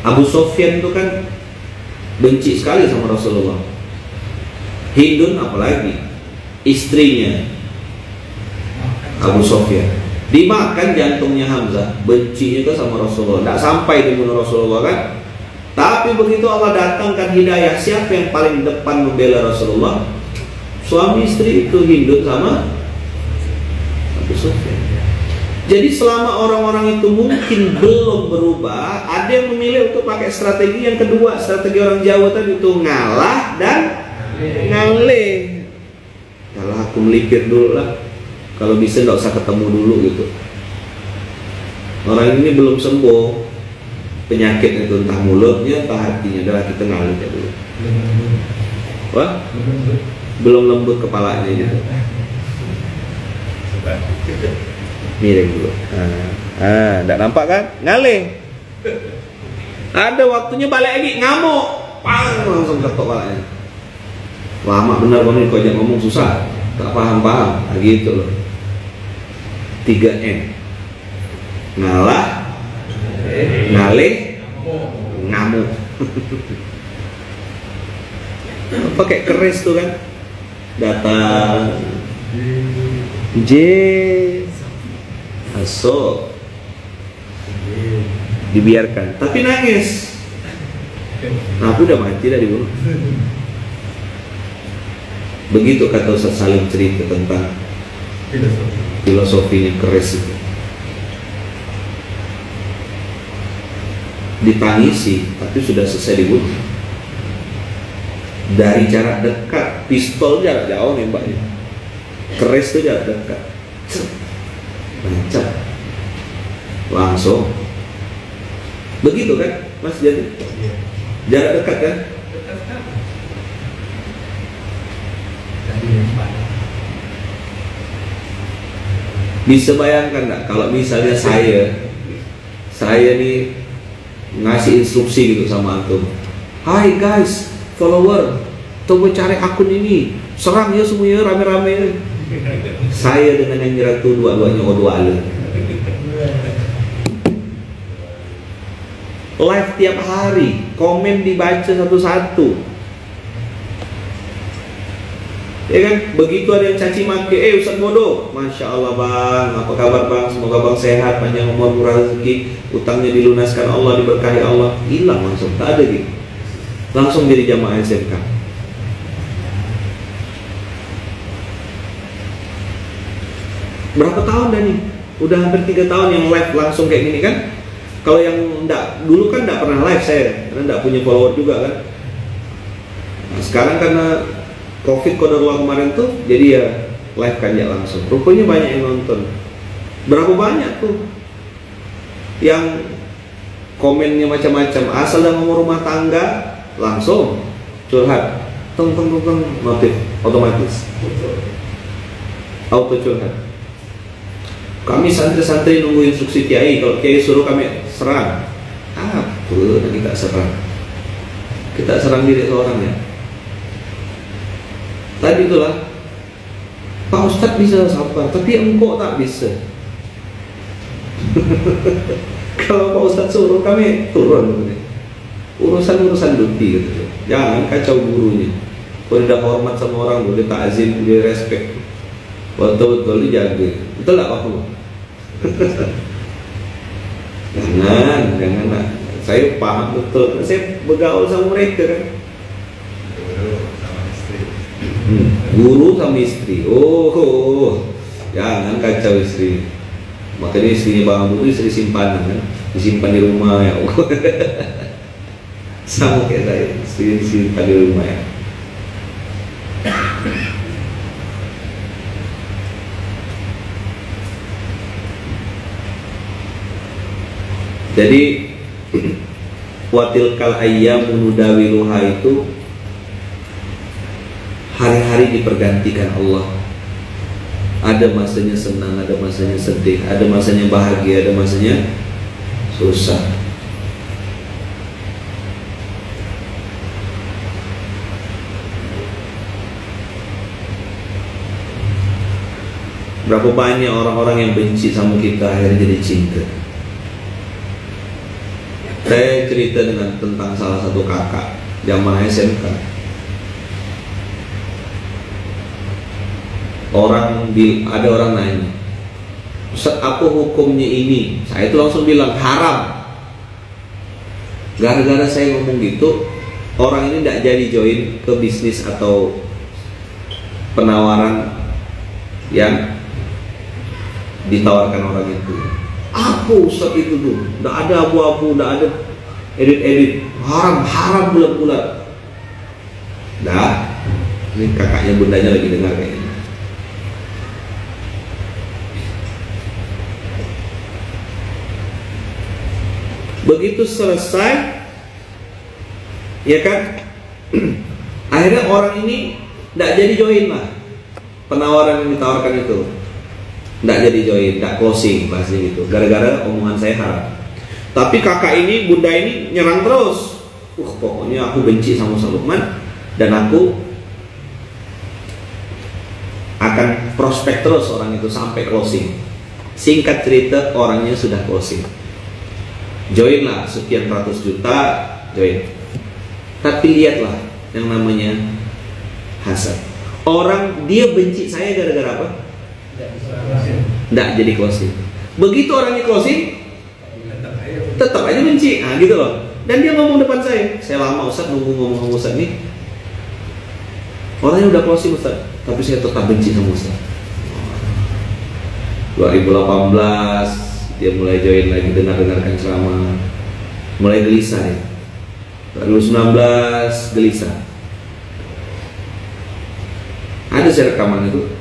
Speaker 1: Abu Sufyan itu kan benci sekali sama Rasulullah. Hindun apalagi istrinya Abu Sufyan, dimakan jantungnya Hamzah. Benci juga sama Rasulullah, tidak sampai dibunuh Rasulullah kan. Tapi begitu Allah datangkan hidayah, siapa yang paling depan membela Rasulullah? Suami istri itu, Hindun sama Abu Sufyan. Jadi selama orang-orang itu mungkin belum berubah, ada yang memilih untuk pakai strategi yang kedua, strategi orang Jawa tadi itu ngalah dan ngalih. Kalau aku melipir dulu lah, kalau bisa nggak usah ketemu dulu gitu. Orang ini belum sembuh penyakit itu, entah mulutnya, entah hatinya, adalah kita ngalih dulu. Wah, belum lembut kepalanya gitu. Miring dulu. Enggak nampak kan? Ngalih. Ada waktunya balik lagi, ngamuk. Pang, langsung ketok kepalanya. Lama benar kamu kau jangan ngomong susah. Tak paham-paham. Gitu loh. 3M. Ngalah, ngalih, ngamuk. Pakai keris tuh kan. Datang. Masuk, dibiarkan, tapi nangis. Aku udah mati dah dibunuh. Begitu kata Ustaz Salim cerita tentang filosofinya keris itu. Ditangisi, tapi sudah selesai dibunuh. Dari jarak dekat, pistol jarak jauh nembaknya. Keris itu jarak dekat. Bancap langsung begitu kan Mas Jadi? Jarak dekat kan? Bisa bayangkan nggak kalau misalnya saya nih ngasih instruksi gitu sama antum, hai guys follower, coba cari akun ini, serang ya semuanya rame-rame. Saya dengan yang nyerang itu dua-duanya dua alur. live tiap hari, komen dibaca satu-satu. Ya kan, begitu ada yang caci maki, Ustaz bodoh, Masya Allah bang, apa kabar bang, semoga bang sehat, panjang umur, murah rezeki, utangnya dilunaskan Allah, diberkahi Allah. Hilang langsung, tak ada gitu. Langsung jadi jamaah SMK. Berapa tahun dah nih? Udah hampir 3 tahun yang live langsung kayak gini kan. Kalau yang enggak, dulu kan enggak pernah live saya, karena enggak punya follower juga kan. Nah, sekarang karena Covid qadarullah kemarin tuh, jadi ya live kan ya langsung. Rupanya banyak yang nonton. Berapa banyak tuh yang komennya macam-macam. Asal dah ngomong rumah tangga, langsung curhat. Teng notif otomatis. Auto curhat. Kami santri-santri nunggu instruksi kiai. Kalau kiai suruh kami serang. Apa? Kita serang. Kita serang diri seorang ya. Tadi itulah, Pak Ustadz bisa sabar, tapi engkau tak bisa. Kalau Pak Ustadz suruh kami turun, urusan duti gitu. Jangan kacau gurunya. Kalau tidak hormat sama orang, boleh takzim, boleh respect, betul-betul dijaga. Betul tak Pak? Jangan. Saya paham betul. Saya bergaul sama mereka kan. Guru sama istri. Jangan kacau istri. Makanya istrinya Bang Abu itu istri simpanan kan, disimpan di rumah ya. Sama kayak saya, istri disimpan di rumah ya. Jadi watilkal ayyamu nudawiluha itu hari-hari dipergantikan Allah. Ada masanya senang, ada masanya sedih, ada masanya bahagia, ada masanya susah. Berapa banyak orang-orang yang benci sama kita akhirnya jadi cinta. Saya cerita tentang salah satu kakak jamaah SMK. Ada orang nanya, Ustaz, apa hukumnya ini? Saya itu langsung bilang haram. Gara-gara saya ngomong gitu, orang ini tidak jadi join ke bisnis atau penawaran yang ditawarkan orang itu. Apa Ustaz itu tuh? Tidak ada abu-abu, tidak ada edit-edit, haram bulat-bulat. Dah, ini kakaknya bundanya lagi dengar kayaknya. Begitu selesai, ya kan, akhirnya orang ini tidak jadi join lah penawaran yang ditawarkan itu, tidak jadi join, tidak closing bahasanya gitu, gara-gara omongan saya haram. Tapi kakak ini, bunda ini nyerang terus. Pokoknya aku benci sama Ustaz Lukman dan aku akan prospek terus orang itu sampai closing. Singkat cerita, orangnya sudah closing. Join lah sekian ratus juta, join. Tapi lihatlah yang namanya hasad. Orang dia benci saya gara-gara apa? Tidak jadi closing. Begitu orangnya closing, tetap aja benci. Nah gitu loh. Dan dia ngomong depan saya lama Ustaz nunggu ngomong Ustaz nih. Orangnya udah closing Ustaz, tapi saya tetap benci sama Ustaz. 2018 dia mulai join lagi, dengarkan ceramah, mulai gelisah ya. 2019 gelisah. Ada saya rekaman itu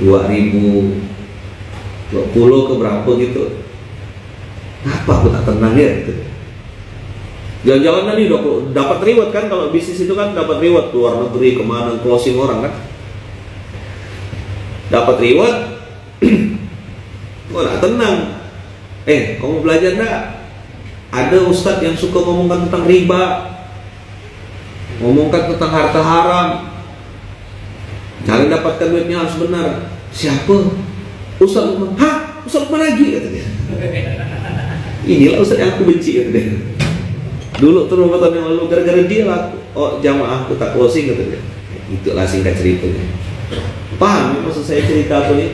Speaker 1: 2020 ke berapa gitu. Apa aku tak tenang ya gitu. Jalan-jalan tadi dapat reward kan, kalau bisnis itu kan dapat reward, luar negeri kemana, closing orang kan dapat reward. Gak tenang. Kamu belajar enggak? Ada ustadz yang suka ngomongkan tentang riba, ngomongkan tentang harta haram. Cara dapatkan duitnya harus benar. Siapa? Ustadz Lukman. Hah? Ustadz Lukman lagi? Kata dia. Inilah Ustaz yang aku benci kata dia. Dulu tuh 5 tahun yang lalu gara-gara dia lah jamaah aku tak closing kata dia. Itulah singkat ceritanya. Paham maksud saya cerita apa ni?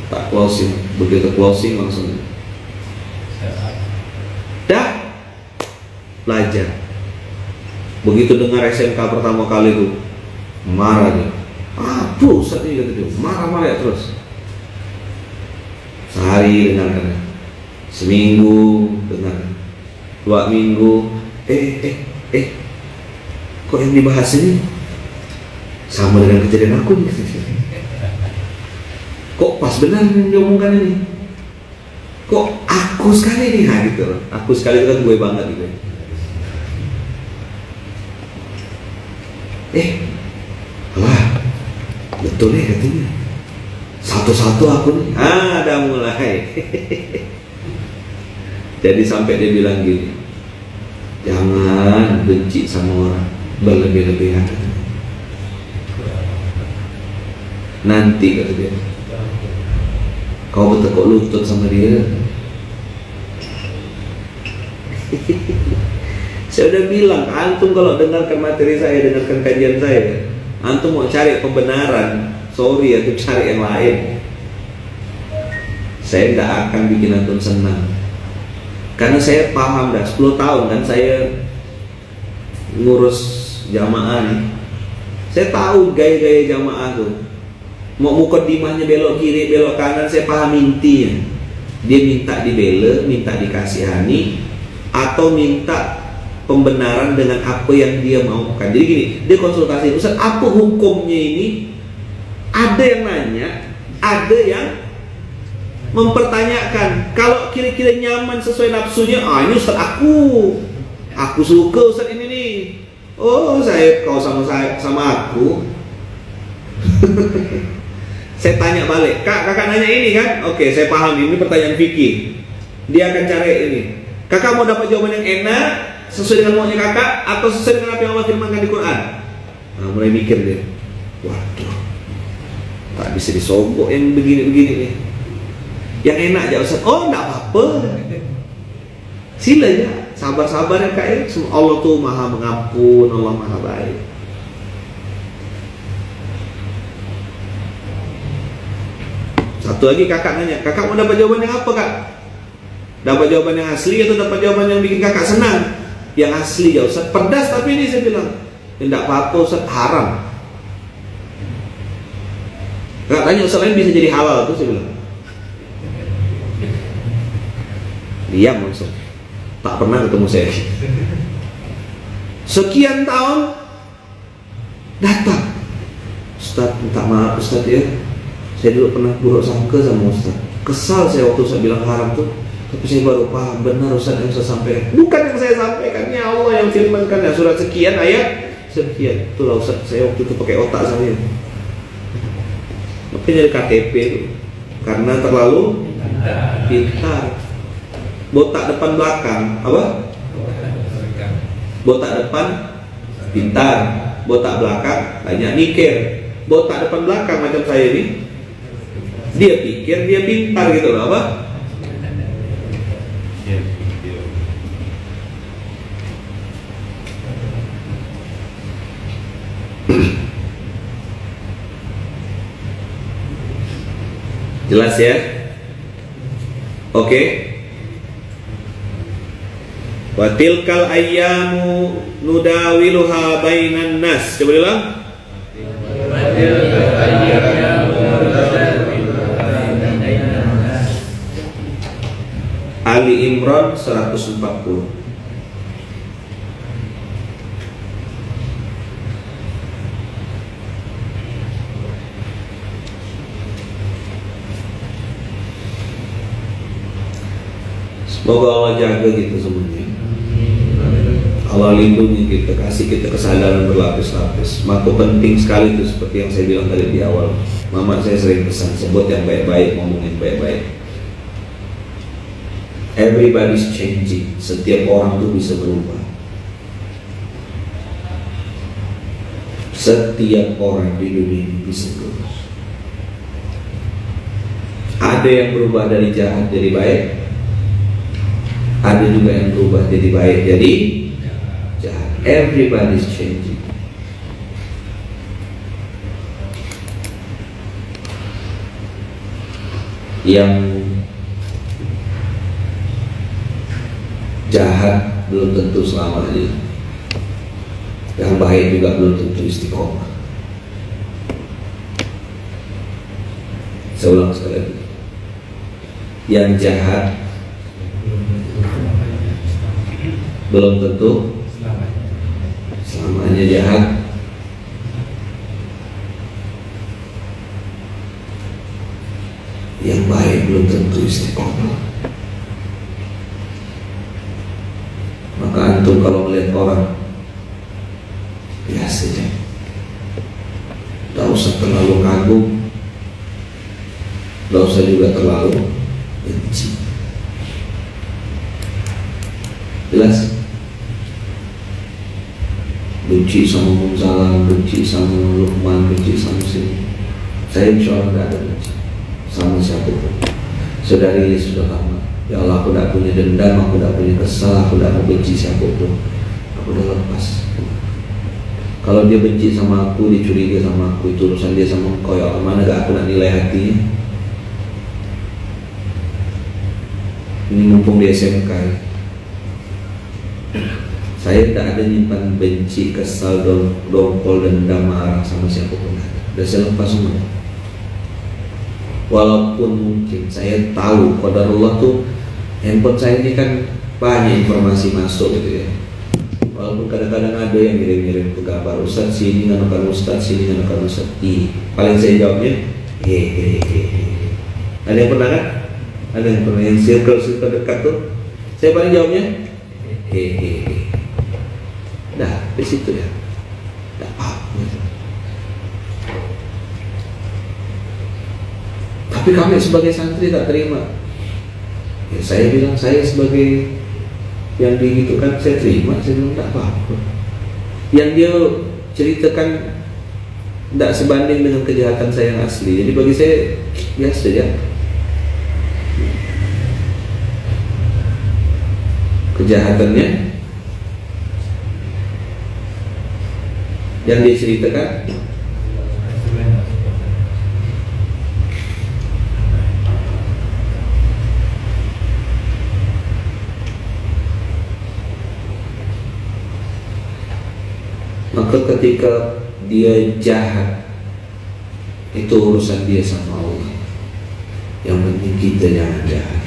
Speaker 1: Tak closing, begitu closing langsung dah belajar. Begitu dengar SMK pertama kali itu marah dia. Aduh Ustaz ini kata dia, marah-marah terus. Sehari dengarkan, seminggu dengar, 2 minggu, kok yang dibahas ini sama dengan kejadian aku nih. Kok pas benar yang diomongkan ini? Kok aku sekali nih, nah gitu. Aku sekali itu kan gue banget gitu. Wah, betul ya katanya. Satu-satu aku nih, ada mulai. Jadi sampai dia bilang gini, jangan benci sama orang berlebih-lebihan. Nanti kata dia, kau bertekuk lutut sama dia. Saya udah bilang, antum kalau dengarkan materi saya, dengarkan kajian saya, antum mau cari pembenaran, sorry ya, tuh cari yang lain. Saya tidak akan bikin antum senang, karena saya paham dah 10 tahun kan saya ngurus jamaah nih. Saya tahu gaya-gaya jamaah tuh. Mau mukaddimahnya belok kiri, belok kanan, saya paham intinya. Dia minta dibela, minta dikasihani, atau minta pembenaran dengan apa yang dia maukan. Jadi gini, dia konsultasi, Ustaz, apa hukumnya ini? Ada yang nanya, ada yang mempertanyakan. Kalau kira-kira nyaman sesuai nafsunya, ini Ustaz aku suka Ustaz ini nih. Oh, kau sama aku. Saya tanya balik, kakak nanya ini kan? Oke, saya paham ini pertanyaan fikih. Dia akan cari ini. Kakak mau dapat jawaban yang enak sesuai dengan maunya kakak, atau sesuai dengan apa yang Allah firmankan di Quran? Nah, mulai mikir dia. Waduh, tak bisa disogok yang begini-begini nih. Yang enak aja Ustaz. Oh, enggak apa-apa. Sila ya, sabar-sabar ya kak ya. Allah tuh maha mengampun, Allah maha baik. Satu lagi kakak nanya, kakak mau dapat jawaban yang apa kak? Dapat jawaban yang asli atau dapat jawaban yang bikin kakak senang? Yang asli ya Ustaz, pedas tapi ini saya bilang, tidak apa-apa Ustaz, haram. Kakak tanya Ustaz lain bisa jadi halal tuh, saya bilang. Diam Ustaz, tak pernah ketemu saya. Sekian tahun datang, Ustaz minta maaf Ustaz ya, saya dulu pernah buruk sangka sama Ustaz. Kesal saya waktu Ustaz bilang haram tuh, tapi saya baru paham benar Ustaz yang saya sampaikan. Bukan yang saya sampaikan, ya Allah yang firmankan ya, surat sekian ayat sekian. Itulah Ustaz, saya waktu itu pakai otak saya. Tapi dari KTP itu karena terlalu pintar. Botak depan belakang apa? Botak depan pintar, botak belakang banyak mikir. Botak depan belakang macam saya ini, dia pikir dia pintar gitu loh, apa? Jelas ya? Oke. Wa tilkal ayyamu nudawiluha bainan nas. Coba ulang. Ali Imran 140. Semoga Allah jaga kita semuanya. Allah lindungi kita, kasih kita kesadaran berlapis-lapis. Maka penting sekali itu seperti yang saya bilang tadi di awal. Mama saya sering pesan, sebut yang baik-baik, ngomongin baik-baik. Everybody's changing. Setiap orang tuh bisa berubah. Setiap orang di dunia ini bisa berubah. Ada Ada yang berubah dari jahat jadi baik, ada juga yang berubah jadi baik jadi jahat. Everybody's changing. Yang jahat belum tentu selamanya, yang baik juga belum tentu istiqomah. Saya ulang sekali lagi, yang jahat belum tentu selamanya jahat, yang baik belum tentu istiqomah. Maka antum kalau melihat orang biasa aja, tidak usah terlalu kagum, tidak usah juga terlalu benci. Jelas? Benci sama Munzalam, benci sama Luqman, benci sama sini. Saya insya Allah tidak ada benci sama siapapun. Sudah rilis, sudah lama. Ya Allah, aku tidak punya dendam, aku tidak punya kesal, aku tidak mau benci siapapun. Aku udah lepas. Kalau dia benci sama aku, dia curiga sama aku, itu urusan dia sama engkau. Ya Allah, mana gak aku nak nilai hatinya. Ini mumpung di SMK, saya tidak ada nyimpan benci, kesal, dongkol, dendam, marah sama siapapun. Udah saya lepas semua. Walaupun mungkin saya tahu qadarullah tuh, handphone saya ini kan banyak informasi masuk gitu ya. Walaupun kadang-kadang ada yang ngirim-ngirim ke gambar, Ustaz sini nganukan Ustaz, sini nganukan Ustaz. Paling saya jawabnya hehehe. Ada yang pernah kan? Ada yang pernah yang circle dekat tuh, saya paling jawabnya hehehe. Dah, di situ ya. Dah apa? Tapi kami sebagai santri tak terima. Ya, saya bilang saya sebagai yang digitukan saya terima, saya bilang tak apa-apa. Yang dia ceritakan tidak sebanding dengan kejahatan saya yang asli. Jadi bagi saya biasa ya. Kejahatannya yang dia ceritakan maka ketika dia jahat itu urusan dia sama Allah. Yang penting kita jangan jahat.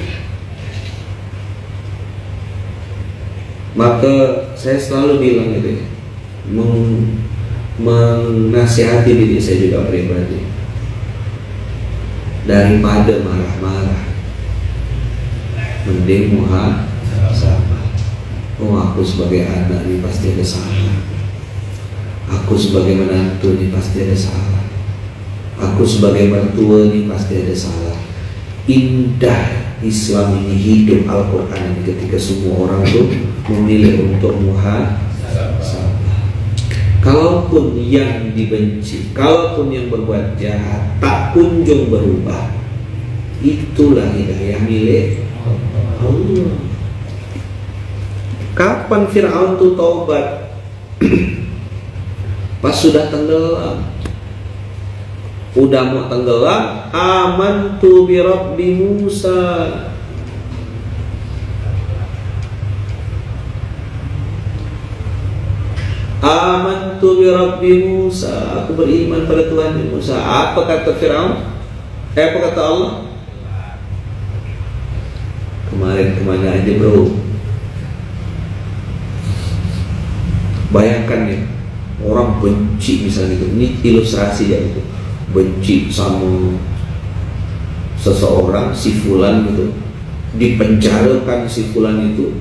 Speaker 1: Maka saya selalu bilang gitu ya, menasihati diri saya juga pribadi, daripada marah-marah mending muhasabah. Oh, aku sebagai anak ini pasti ada salah, aku sebagai menantu ini pasti ada salah, aku sebagai mertua ini pasti ada salah. Indah Islam ini, hidup Al-Quran ini ketika semua orang tuh memilih untuk muhasabah. Kalaupun yang dibenci, kalaupun yang berbuat jahat tak kunjung berubah, itulah hidayah milik Allah. Kapan Fir'aun tuh taubat? Pas sudah tenggelam. Udah mau tenggelam, amantu bi Rabbi Musa. Amantu bi Rabbi Musa. Aku beriman pada Tuhan Musa. Apa kata Fir'aun? Apa kata Allah? Kemarin kemana aja bro? Bayangkan ya, orang benci misalnya gitu. Ini ilustrasi ya gitu. Benci sama seseorang, si fulan gitu, dipenjarakan si fulan itu.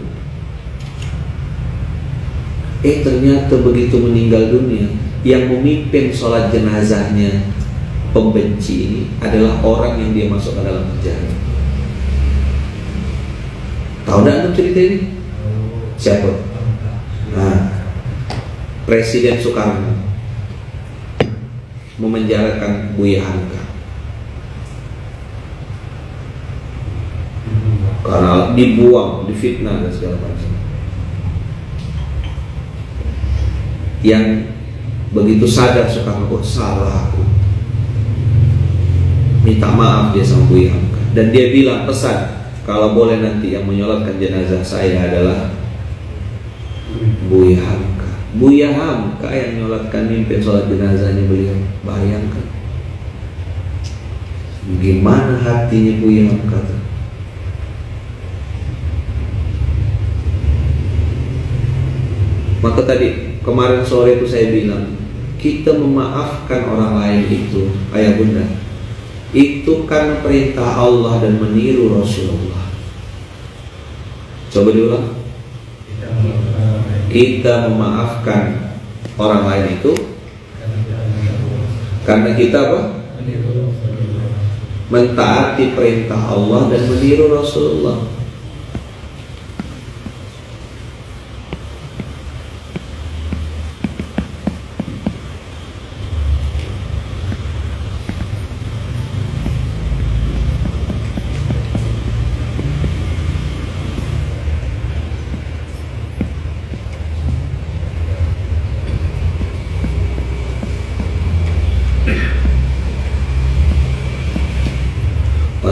Speaker 1: Ternyata begitu meninggal dunia, yang memimpin sholat jenazahnya pembenci ini adalah orang yang dia masuk ke dalam penjara. Tahu enggak cerita ini? Siapa? Nah, Presiden Soekarno memenjarakan Buya Hamka. karena dibuang, difitnah dan segala macam. Yang begitu sadar sekarang, kok salah aku, minta maaf dia sama Buya Hamka. Dan dia bilang pesan, kalau boleh nanti yang menyolatkan jenazah saya adalah Buya Hamka. Buya Hamka yang menyolatkan, mimpin sholat jenazahnya beliau. Bayangkan gimana hatinya Buya Hamka tuh. Maka tadi kemarin sore itu saya bilang, kita memaafkan orang lain itu, ayah bunda, itu karena perintah Allah dan meniru Rasulullah. Coba diulang. Kita memaafkan orang lain itu karena kita apa? Mentaati perintah Allah dan meniru Rasulullah.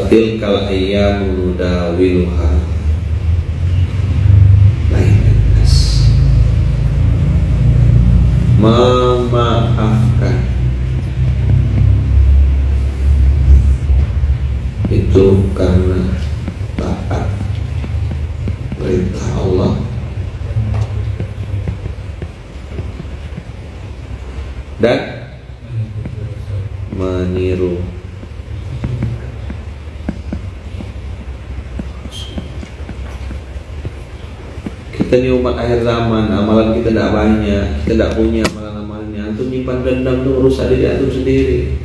Speaker 1: Tilkal ayyamu nudawiluha bainan nas. Memaafkan itu karena taat perintah Allah dan meniru kita. Ini umat akhir zaman, amalan kita tidak banyak, kita tidak punya amalan-amalannya. Antum nyimpan dendam tuh urusan diri antum sendiri.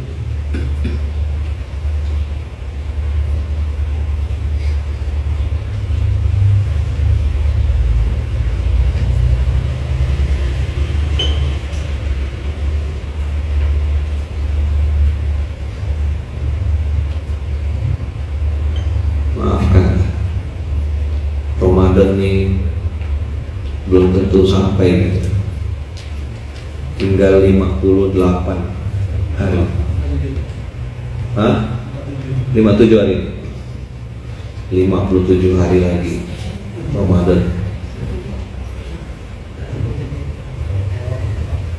Speaker 1: Maafkan. Ramadan ini belum tentu sampai gitu. Tinggal 58 hari. Hah? 57 hari. 57 hari lagi Ramadan.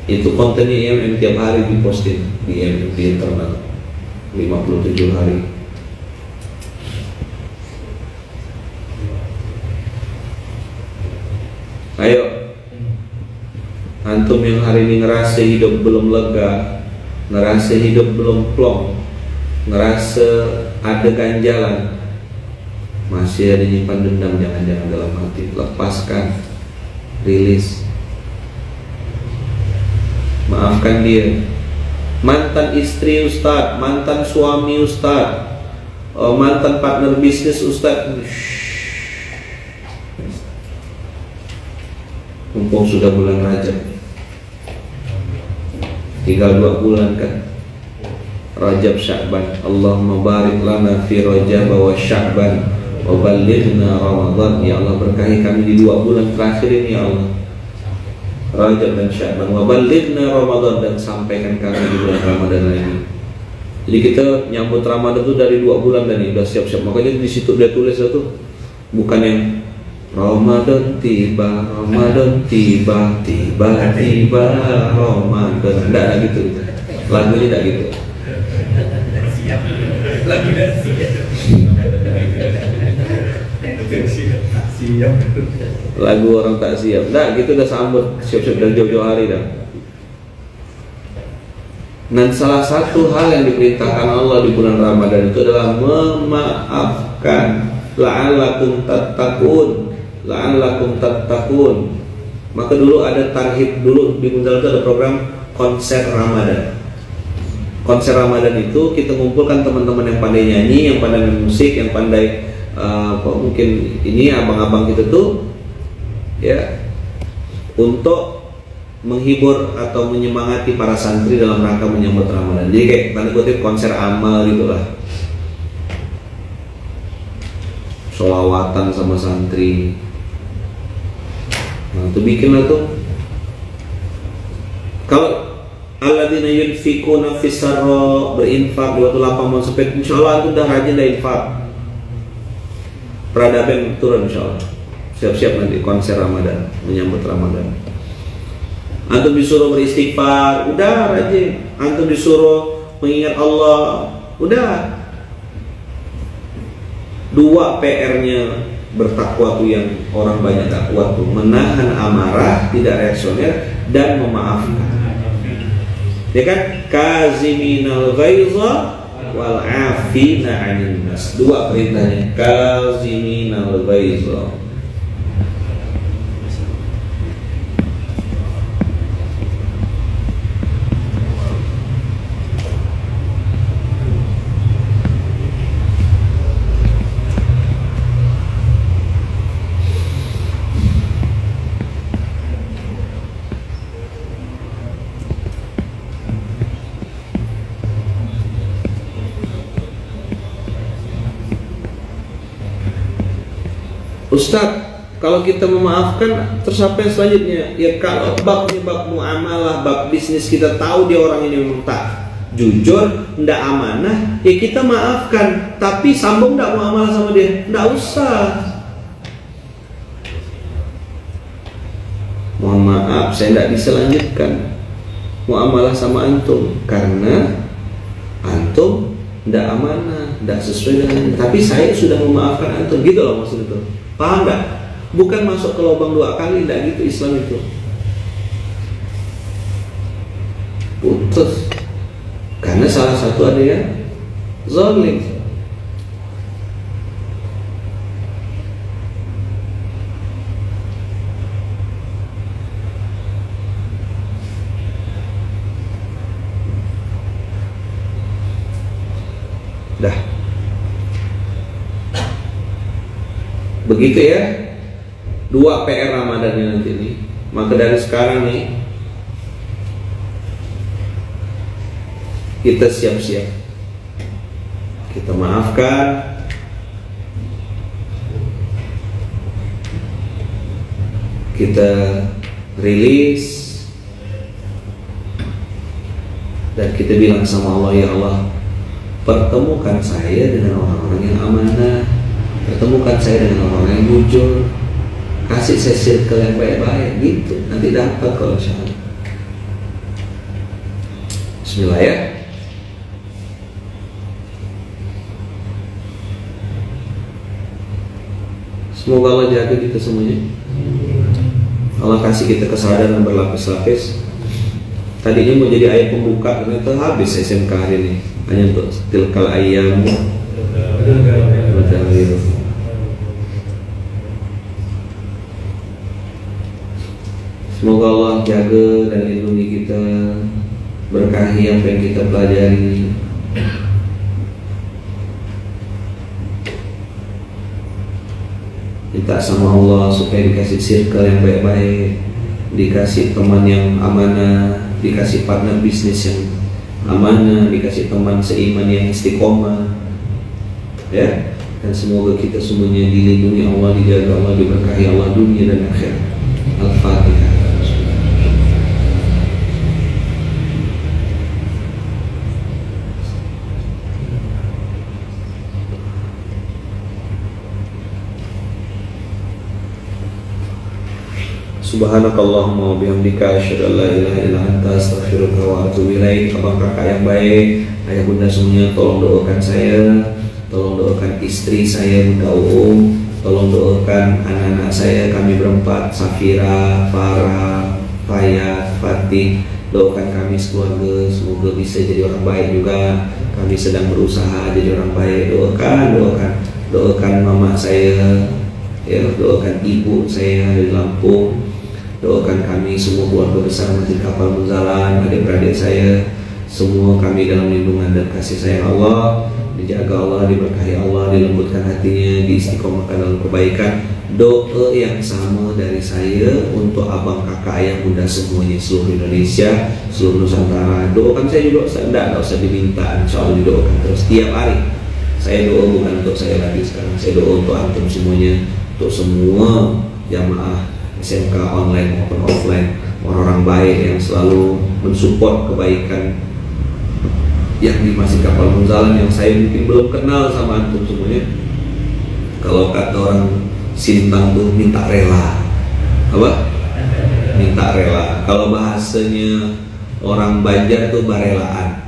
Speaker 1: Itu kontennya IMM tiap hari diposting di IMM di internet. 57 hari. Ayo, antum yang hari ini ngerasa hidup belum lega, ngerasa hidup belum plong, ngerasa ada ganjalan, masih ada nyimpan dendam, jangan-jangan dalam hati, lepaskan, rilis, maafkan dia. Mantan istri Ustadz, mantan suami Ustadz, mantan partner bisnis Ustadz. Mumpung sudah bulan Rajab, tinggal 2 bulan kan, Rajab Sya'ban. Allahumma barik lana fi Rajab wa Sya'ban wa ballighna Ramadan. Ya Allah, berkahi kami di 2 bulan terakhir ini ya Allah, Rajab dan Sya'ban, wa ballighna Ramadan, dan sampaikan kami di bulan Ramadan lagi. Jadi kita nyambut Ramadan itu dari 2 bulan dan udah siap-siap. Makanya di situ dia tulis itu bukan yang Ramadan tiba, Ramadan tiba, tiba-tiba Ramadan. Tidak gitu. Lagunya tidak gitu. Lagunya siap. Lagu orang tak siap. Tidak gitu, udah sambut siap-siap dari jauh-jauh hari dah. Dan salah satu hal yang diperintahkan Allah di bulan Ramadan itu adalah memaafkan. La'allakum tattaqun. La'allakum tattaqun. Maka dulu ada tarhib, dulu di Munzal itu ada program konser Ramadan. Konser Ramadan itu kita ngumpulkan teman-teman yang pandai nyanyi, yang pandai musik, yang pandai mungkin ini abang-abang kita tuh ya, untuk menghibur atau menyemangati para santri dalam rangka menyambut Ramadan. Jadi kayak tanda kutip konser amal gitulah. sholawatan sama santri. Nah, itu bikinlah tuh. Kalau alladzina yunfikuna fis-sarra, berinfak di waktu lapang mau sempit, insyaallah itu udah rajin dah infak. Peradaban turun insyaallah. Siap-siap nanti konser Ramadan, menyambut Ramadan. Antum disuruh beristighfar, udah rajin. Antum disuruh mengingat Allah, udah. Dua PR-nya bertakwa tuh yang orang banyak tak kuat tuh, menahan amarah, tidak reaksioner, dan memaafkan. Ya kan? Kaziminal ghaiza wal 'afina 'anil nas. Dua perintahnya. Kaziminal ghaiza. Ustaz, kalau kita memaafkan, terus apa yang selanjutnya? Ya kalau bab muamalah, bab bisnis kita tahu dia orang ini memang tak jujur, ndak amanah, ya kita maafkan. Tapi sambung ndak muamalah sama dia, ndak usah. Mohon maaf, saya ndak bisa lanjutkan muamalah sama antum karena antum ndak amanah, ndak sesuai dengan. Tapi saya sudah memaafkan antum, gitu loh maksud itu. Paham nggak? Bukan masuk ke lubang dua kali, nggak gitu Islam itu. Putus. Karena salah satu ada yang zalim. Dah. Begitu ya, dua PR Ramadannya nanti nih. Maka dari sekarang nih kita siap-siap, kita maafkan, kita rilis, dan kita bilang sama Allah, ya Allah, pertemukan saya dengan orang-orang yang amanah, pertemukan saya dengan orang yang jujur, kasih saya circle yang baik-baik, gitu. Nanti dapat kalau insya Allah. Bismillah ya. Semoga Allah jaga kita semuanya. Allah kasih kita kesadaran berlapis-lapis. Tadinya mau jadi ayat pembuka, ternyata habis SMK hari ini. Hanya untuk tilkal ayyam. Semoga Allah jaga dan lindungi kita, berkahi apa yang kita pelajari. Minta sama Allah supaya dikasih circle yang baik-baik, dikasih teman yang amanah, dikasih partner bisnis yang amanah, dikasih teman seiman yang istiqomah, ya. Dan semoga kita semuanya dilindungi Allah, dijaga Allah, diberkahi Allah dunia dan akhirat. Al-Fatihah. Subhanakallahumma wa bihamdika asyhadu an la ilaha illa anta astaghfiruka wa atubu ilaik. Abang kakak yang baik, ayah bunda semuanya, tolong doakan saya, tolong doakan istri saya Bunda Uum, tolong doakan anak-anak saya, kami berempat, Safira, Farah, Fayat, Fatih. Doakan kami sekeluarga, semoga bisa jadi orang baik juga. Kami sedang berusaha jadi orang baik. Doakan mama saya, ya, doakan ibu saya di Lampung. Doakan kami semua keluarga besar Masjid Kapal Munzalan, adik-beradik saya, semua kami dalam lindungan dan kasih sayang Allah, dijaga Allah, diberkahi Allah, dilembutkan hatinya, diistiqomahkan dalam kebaikan. Doa yang sama dari saya untuk abang kakak ayah bunda semuanya seluruh Indonesia, seluruh Nusantara. Doakan saya juga, tidak usah diminta, insya Allah didoakan terus tiap hari. Saya doa bukan untuk saya lagi sekarang, saya doa untuk antum semuanya, untuk semua jamaah SMK online maupun offline, orang-orang baik yang selalu mensupport kebaikan yang di Masjid Kapal Munzalan, yang saya mungkin belum kenal sama antum semuanya. Kalau kata orang Sintang tuh minta rela, apa? Minta rela. Kalau bahasanya orang Banjar tuh barelaan,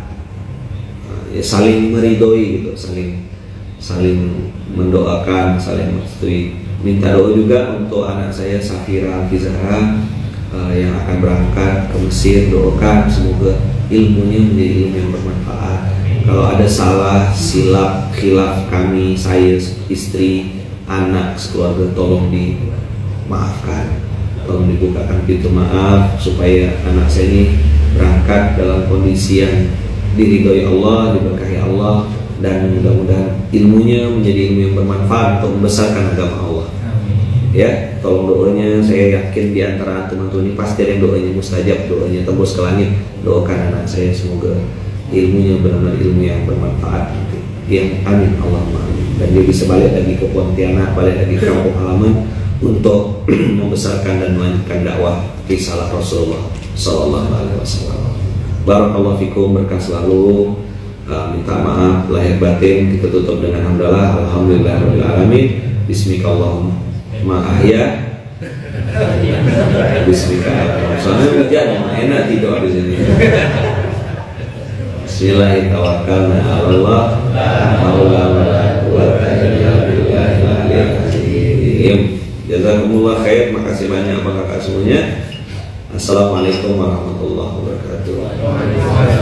Speaker 1: ya saling meridoi gitu, saling mendoakan, saling merestui. Minta doa juga untuk anak saya Safira Al-Fizahra yang akan berangkat ke Mesir. Doakan semoga ilmunya menjadi ilmu yang bermanfaat. Kalau ada salah, silap, khilaf kami, saya, istri, anak, sekeluarga, tolong dimaafkan, tolong dibukakan pintu maaf supaya anak saya ini berangkat dalam kondisi yang diridhoi Allah, diberkahi Allah, dan mudah-mudahan ilmunya menjadi ilmu yang bermanfaat untuk membesarkan agama Allah. Ya, tolong doanya, saya yakin di antara antum ini pasti ada yang doanya mustajab, doanya tembus ke langit. Doakan anak saya semoga ilmunya benar-benar ilmu yang bermanfaat. Yang amin Allahumma amin. Dan dia bisa balik lagi ke Pontianak, balik lagi ke kampung halaman untuk membesarkan dan melanjutkan dakwah risalah Rasulullah Sallallahu Alaihi Wasallam. Barakallahu fikum, berkah selalu. Minta maaf lahir batin. Kita tutup dengan hamdalah, alhamdulillahirabbil alamin. Bismillahirrahmanirrahim. Ma'ahya Bismillahirrahmanirrahim. Soalnya hujan, enak tidur di sini. Bismillahirrahmanirrahim. Jazakumullah khair. Makasih banyak Bapak semuanya. Assalamualaikum warahmatullahi wabarakatuh.